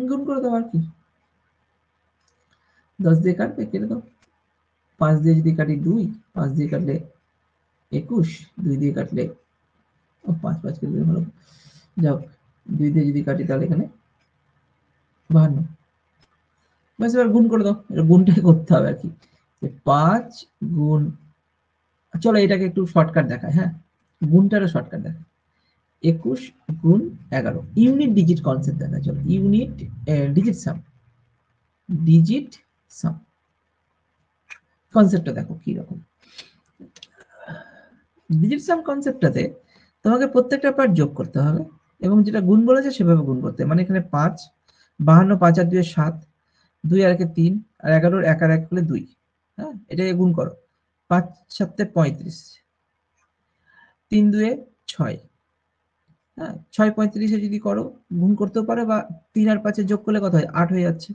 গুণ করে দাও আর কি, 10 দিয়ে কাটবে, কেটে দাও। 5 দিয়ে যদি কাটি 2, 5 দিয়ে কাটলে 21, 2 দিয়ে কাটলে 5 5 কেটে দিলে ভালো, যাও 2 দিয়ে যদি কাটি তাহলে এখানে 52। ব্যাস, এবার গুণ করে দাও, এটা গুণটাই করতে হবে আর কি। 5 গুণ, চলো এটাকে একটু শর্টকাট দেখায়, হ্যাঁ গুণটারও শর্টকাট দেখায়। 21 গুণ 11, ইউনিট ডিজিট কনসেপ্ট দেখা, চলো ইউনিট ডিজিট সাম, ডিজিট সাম কনসেপ্টটা দেখো কি রকম। ডিজিট সাম কনসেপ্টটাতে তোমাকে প্রত্যেকটা পার্ট যোগ করতে হবে এবং যেটা গুণ বলেছে সেভাবে গুণ করতে হবে। মানে এখানে 5, 52, 5 আর 2 7, 2 আর 1 3, আর 11 1 আর 1 হলে 2, হ্যাঁ এটাকে গুণ করো। 5 7 35, 3 2 6, হ্যাঁ 6 35 যদি করো, গুণ করতেও পারো, বা 3 আর 5 যোগ করলে কত হয়? 8 হয়ে যাচ্ছে,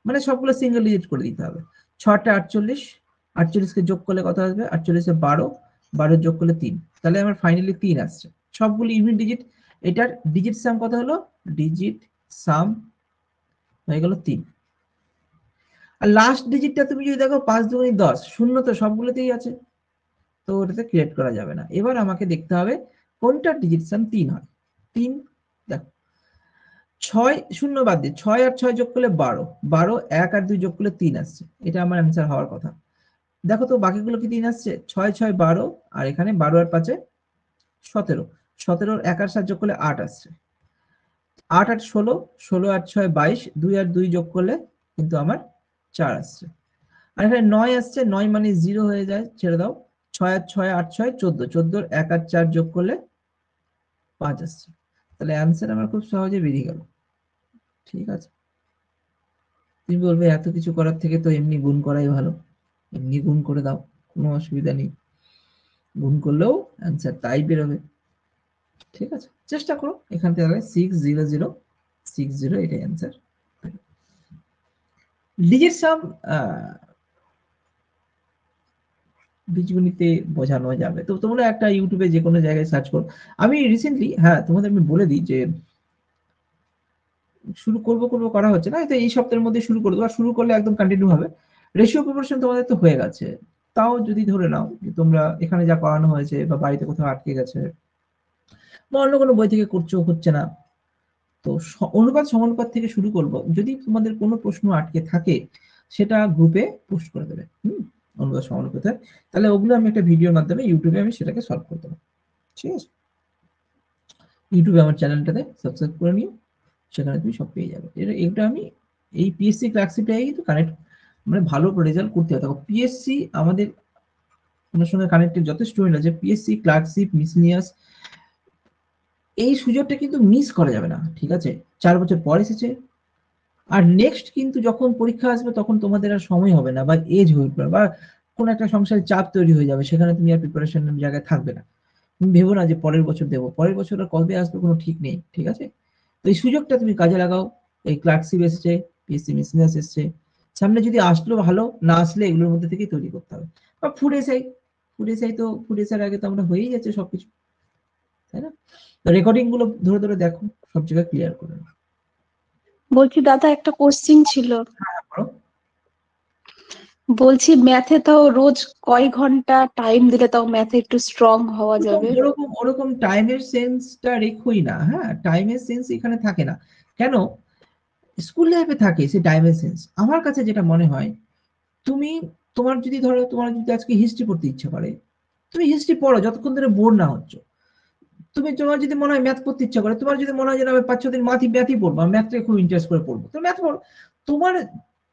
মানে সবগুলো সিঙ্গেল ডিজিট করে দিতে হবে। 6টা 48, 48 কে যোগ করলে কত আসবে? 48 এ 12, 12 যোগ করলে 3, তাহলে আমার ফাইনালি 3 আসছে। সবগুলো ইউনিট ডিজিট, এটার ডিজিট সাম কত হলো? ডিজিট সাম হয়ে গেল 3। আর লাস্ট ডিজিটটা তুমি যদি দেখো 5 2 10, শূন্য তো সবগুলোতেই আছে, তো ওটাতে ক্রিয়েট করা যাবে না। এবার আমাকে দেখতে হবে কোনটার ডিজিট সাম 3 হয়। 3 দেখো, 6 শূন্য বাদ দিয়ে 6 আর 6 যোগ করলে 12, 12 1 আর 2 যোগ করলে 3 আসছে, এটা আমার অ্যান্সার হওয়ার কথা। দেখো তো বাকিগুলো কি 3 আসছে? 6 6 12, আর এখানে 12 আর 5 17, 17 1 আর 7 যোগ করলে 8 আসছে, 8 8 16, 16 আর 6 22, 2 আর 2 যোগ করলে কিন্তু আমার 4 আসছে। আর এখানে 9 আসছে, 9 মানে 0 হয়ে যায়, ছেড়ে দাও। 6 আর 6 8 6 14, 14 1 আর 4 যোগ করলে 5 আসছে, তাহলে অ্যান্সার আমার খুব সহজে বেরিয়ে গেল। ঠিক আছে, তুমি বলবে এত কিছু করার থেকে তো এমনি গুণ করাই ভালো, এমনি গুণ করে দাও, কোনো অসুবিধা নেই, গুণ করলেও অ্যান্সার তাই বেরোবে। ঠিক আছে, চেষ্টা করো, এখান থেকে 60060 এটাই অ্যান্সার। ডিজিট সাম বীজগণিতে বোঝানো যাবে, তো তোমরা একটা ইউটিউবে যে কোনো জায়গায় সার্চ করো। আমি রিসেন্টলি, হ্যাঁ তোমাদের আমি বলে দিই যে শুরু করব করা হচ্ছে না, তো এই সপ্তাহের মধ্যে শুরু করে দেবো, আর শুরু করলে একদম কন্টিনিউ হবে। রেশিও প্রপোর্শন তোমাদের তো হয়ে গেছে, তাও যদি ধরে নাও যে তোমরা এখানে যা করানো হয়েছে বা বাড়িতে কোথাও আটকে গেছে বা অন্য কোনো বই থেকে করছো, হচ্ছে না, তো অনুপাত সমানুপাত থেকে শুরু করব। যদি তোমাদের কোনো প্রশ্ন আটকে থাকে সেটা গ্রুপে পোস্ট করে দেবে, অনুপাত সমানুপাতের, তাহলে ওগুলো আমি একটা ভিডিওর মাধ্যমে ইউটিউবে আমি সেটাকে সলভ করে দেবো। ঠিক আছে, ইউটিউবে আমার চ্যানেলটাতে সাবস্ক্রাইব করে নিও, সেখানে তুমি সব পেয়ে যাবে। এটা আমি এই পিএসসি ক্লার্কশিপটাই কিন্তু কানেক্ট, মানে ভালো রেজাল্ট করতে হবে। দেখো পিএসসি আমাদের ওনার সঙ্গে কানেক্টেড যত স্টুডেন্ট আছে, পিএসসি ক্লার্কশিপ মিসলিনিয়াস, এই সুযোগটা কিন্তু মিস করা যাবে না। ঠিক আছে, 4 বছর পর এসেছে, আর নেক্সট কিন্তু যখন পরীক্ষা আসবে তখন তোমাদের আর সময় হবে না, বা এজ হয়ে পড়বে, বা কোনো একটা সংসারের চাপ তৈরি হয়ে যাবে, সেখানে তুমি আর প্রিপারেশনের জায়গায় থাকবে না। তুমি ভেবো না যে পরের বছর দেবো, পরের বছর আর কবে আসবে কোনো ঠিক নেই। ঠিক আছে, তো এই সুযোগটা তুমি কাজে লাগাও। এই ক্লার্কশিপ এসেছে, পিএসসি মিসলিনিয়াস এসেছে, সামনে যদি আসলো ভালো, না আসলে এগুলোর মধ্যে থেকেই তৈরি করতে হবে। বা ফুড এসআই, ফুড এসআইয়ের আগে তো আমরা হয়েই যাচ্ছে সবকিছু, তাই না? তো রেকর্ডিং গুলো ধরে ধরে দেখো, সব জায়গায় ক্লিয়ার করে নাও। বলছি দাদা, একটা কোশ্চিন ছিল। করো। বলছি ম্যাথে তাও রোজ কয় ঘন্টা টাইম দিলে তাও ম্যাথে একটু স্ট্রং হওয়া যাবে? ওরকম টাইমের সেন্সটা রেখোই না। হ্যাঁ, টাইমের সেন্স এখানে থাকে না। কেন? স্কুল লাইফে থাকে সে টাইমের সেন্স। আমার কাছে যেটা মনে হয়, তুমি, তোমার যদি ধরো, তোমার যদি আজকে হিস্ট্রি পড়তে ইচ্ছা করে, তুমি হিস্ট্রি পড়ো যতক্ষণ ধরে বোর না হচ্ছ। তোমার যদি মনে হয় ম্যাথ পড়তে ইচ্ছা করে, তোমার যদি মনে হয় যে আমি 5-6 দিন ম্যাথই পড়বো, ম্যাথটাকে খুব ইন্টারেস্ট করে পড়বো, তো ম্যাথ পড়ো। তোমার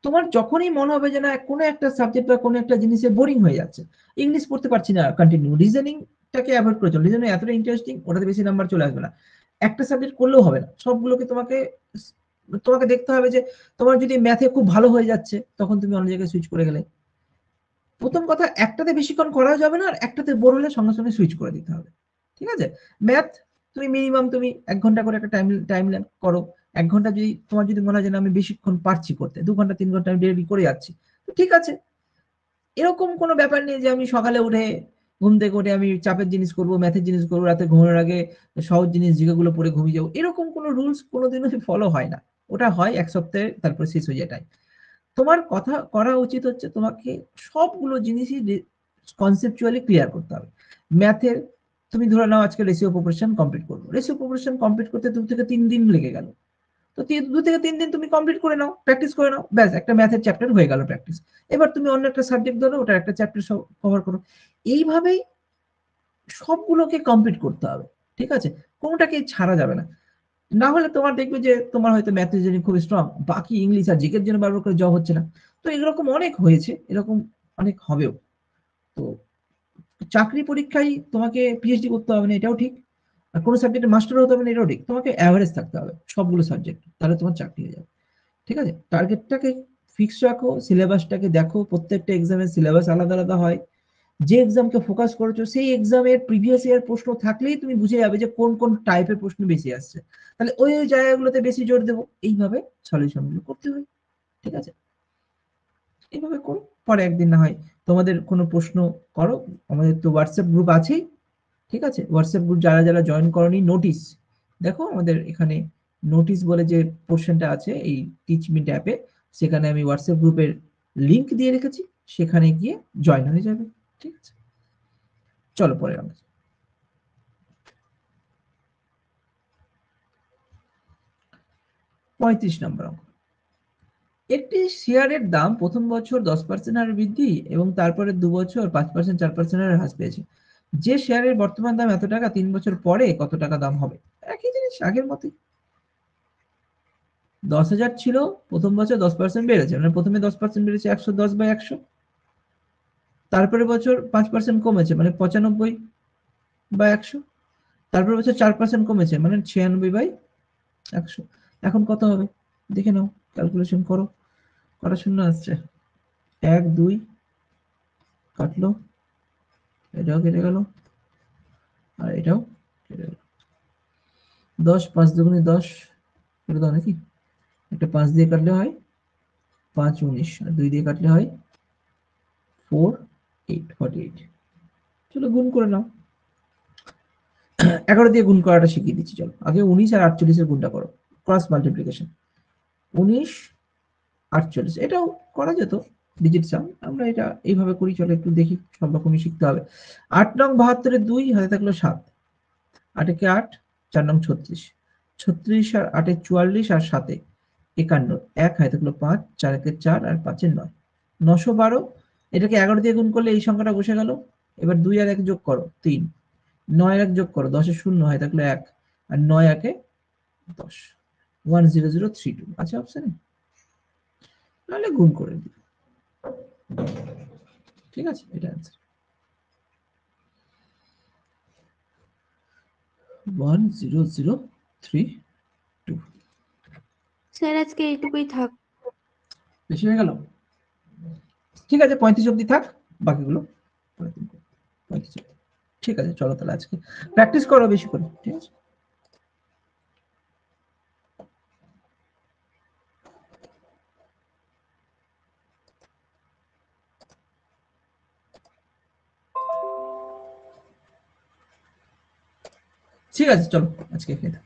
তোমার যখনই মনে হবে যে না কোনো একটা সাবজেক্ট বা কোনো একটা জিনিসে বোরিং হয়ে যাচ্ছে, ইংলিশ পড়তে পারছি না কন্টিনিউ, রিজনিংটাকে অ্যাভয়েড করে চলো। রিজনিং এতটা ইন্টারেস্টিং, ওটাতে বেশি নাম্বার চলে আসবে না। একটা সাবজেক্ট করলেও হবে না, সবগুলোকে তোমাকে তোমাকে দেখতে হবে যে তোমার যদি ম্যাথে খুব ভালো হয়ে যাচ্ছে, তখন তুমি অন্য জায়গায় সুইচ করে গেলে। প্রথম কথা, একটাতে বেশিক্ষণ করা যাবে না, আর একটাতে বোর হলে সঙ্গে সঙ্গে সুইচ করে দিতে হবে। ঠিক আছে, ম্যাথ তুমি মিনিমাম তুমি 1 ঘন্টা করে একটা টাইম করো। 1 ঘন্টা যদি তোমার যদি মনে হয় যে আমি বেশিক্ষণ পারছি করতে, 2 ঘন্টা 3 ঘন্টা আমি ডেইলি করে যাচ্ছি, তো ঠিক আছে। এরকম কোনো ব্যাপার নেই যে আমি সকালে উঠে ঘুম থেকে উঠে আমি চাপের জিনিস করব, ম্যাথের জিনিস করবো, রাতে ঘুমানোর আগে সহজ জিনিস জিজ্ঞাগুলো পড়ে ঘুমিয়ে যাবো। এরকম কোনো রুলস কোনোদিনও ফলো হয় না। ওটা হয় 1 সপ্তাহে, তারপর শেষ হয়ে যায়। তোমার কথা করা উচিত হচ্ছে তোমাকে সবগুলো জিনিসই কনসেপচুয়ালি ক্লিয়ার করতে হবে। ম্যাথের তুমি ধরে নাও আজকে রেশিও প্রপোর্শন কমপ্লিট করবো, রেশিও প্রপোর্শন কমপ্লিট করতে 2 থেকে 3 দিন লেগে গেল, তো 2 থেকে 3 দিন তুমি কমপ্লিট করে নাও, প্র্যাকটিস করে নাও, ব্যাস একটা ম্যাথের চ্যাপ্টার হয়ে গেল প্র্যাকটিস। এবার তুমি অন্য একটা সাবজেক্ট ধরো, ওটা একটা চ্যাপ্টার কভার করো। এইভাবেই সবগুলোকে কমপ্লিট করতে হবে। ঠিক আছে, কোনটাকে ছাড়া যাবে না। না হলে তোমার দেখবে যে তোমার হয়তো ম্যাথ রিজনিং খুব স্ট্রং, বাকি ইংলিশ আর জিকের জন্য বারবার করে জব হচ্ছে না। তো এরকম অনেক হয়েছে, এরকম অনেক হবেও। তো চাকরি পরীক্ষায় তোমাকে পিএইচডি করতে হবে না, এটাও ঠিক। আর কোনো সাবজেক্টে মাস্টার হতে হবে না, এটাও ঠিক। তোমাকে অ্যাভারেজ থাকতে হবে সবগুলো সাবজেক্ট, তাহলে তোমার চাকরি হয়ে যাবে। ঠিক আছে, টার্গেটটাকে ফিক্স রাখো, সিলেবাসটাকে দেখো, প্রত্যেকটা এক্সামের সিলেবাস আলাদা আলাদা হয়। যে এক্সামকে ফোকাস করেছো সেই এক্সামের প্রিভিয়াস ইয়ার প্রশ্ন থাকলেই তুমি বুঝে যাবে যে কোন কোন টাইপের প্রশ্ন বেশি আসছে, তাহলে ওই ওই জায়গাগুলোতে বেশি জোর দেবো। এইভাবে সলিউশন গুলো করতে হয়। ঠিক আছে, এইভাবে করো। পরে একদিন না হয় তোমাদের কোনো প্রশ্ন করো, আমাদের তো হোয়াটসঅ্যাপ গ্রুপ আছেই। ঠিক আছে, হোয়াটসঅ্যাপ গ্রুপ যারা যারা জয়েন করনি, নোটিস দেখো আমাদের এখানে নোটিস বলে যে পোর্শনটা আছে এই টিচমিট অ্যাপে, সেখানে আমি হোয়াটসঅ্যাপ গ্রুপের লিংক দিয়ে রেখেছি, সেখানে গিয়ে জয়েন হয়ে যাবে। ঠিক আছে, চলো পরে আমরা 35 নম্বর অঙ্ক। একটি শেয়ারের দাম প্রথম বছর 10% হারে বৃদ্ধি এবং তারপরে 2 বছর 5%, 4% হারে হ্রাস পেয়েছে। যে শেয়ারের বর্তমান দাম এত টাকা, 3 বছর পরে কত টাকা দাম হবে? একই জিনিস, আগের মতই। 10,000 ছিল, প্রথম বছর 10% বেড়েছে, মানে প্রথমে 10% বেড়েছে 110/100, তারপরে বছর 5% কমেছে মানে 95/100, তারপর বছর 4% কমেছে মানে 96/100। এখন কত হবে দেখে নাও, ক্যালকুলেশন করো, কটা শূন্য আসছে? 1 2 কাটলো, এটাও কেটে গেল, আর এটাও কেটে গেল। 10 5 দুগুণে 10 কেটে দাও নাকি, একটা 5 দিয়ে কাটলে হয় 5 19, আর 2 দিয়ে কাটলে হয় 4 8 48। চলো গুণ করে নাও। 11 দিয়ে গুণ করাটা শিখিয়ে দিচ্ছি, চলো আগে 19 আর 48 এর গুণটা করো, ক্রস মাল্টিপ্লিকেশন। 19 48, এটাও করা যেত ডিজিট সাম, আমরা এটা এইভাবে করি। চলো একটু দেখি, সব রকমই শিখতে হবে। 8 নং 72 এর 2 হাতে থাকলো 7, 8 একে 8, 4 নং 36, 36 আর 8 44 আর 7 51, 1 হয় থাকলো 5, 4 কে 4 আর 5 এ 9, 912। এটাকে 11 দিয়ে গুণ করলে এই সংখ্যাটা বসে গেল। এবার 2 আর 1 যোগ করো 3, 9 আর 1 যোগ করো 10 এ 0 হয় থাকলো 1, আর 9 একে 10, 10032 আছে অপশনে, নাহলে গুণ করে দিই। ঠিক আছে, এটা অ্যান্সার 10032। স্যার আজকে এইটুকুই থাক। বেশি হয়ে গেল? ঠিক আছে, 35 অব্দি থাক, বাকিগুলো পরের দিন করব। 35 অব্দি। ঠিক আছে, চলো তাহলে আজকে প্র্যাকটিস করো বেশি করে, ঠিক আছে। ঠিক আছে, চলো আজকে এখানে থাক।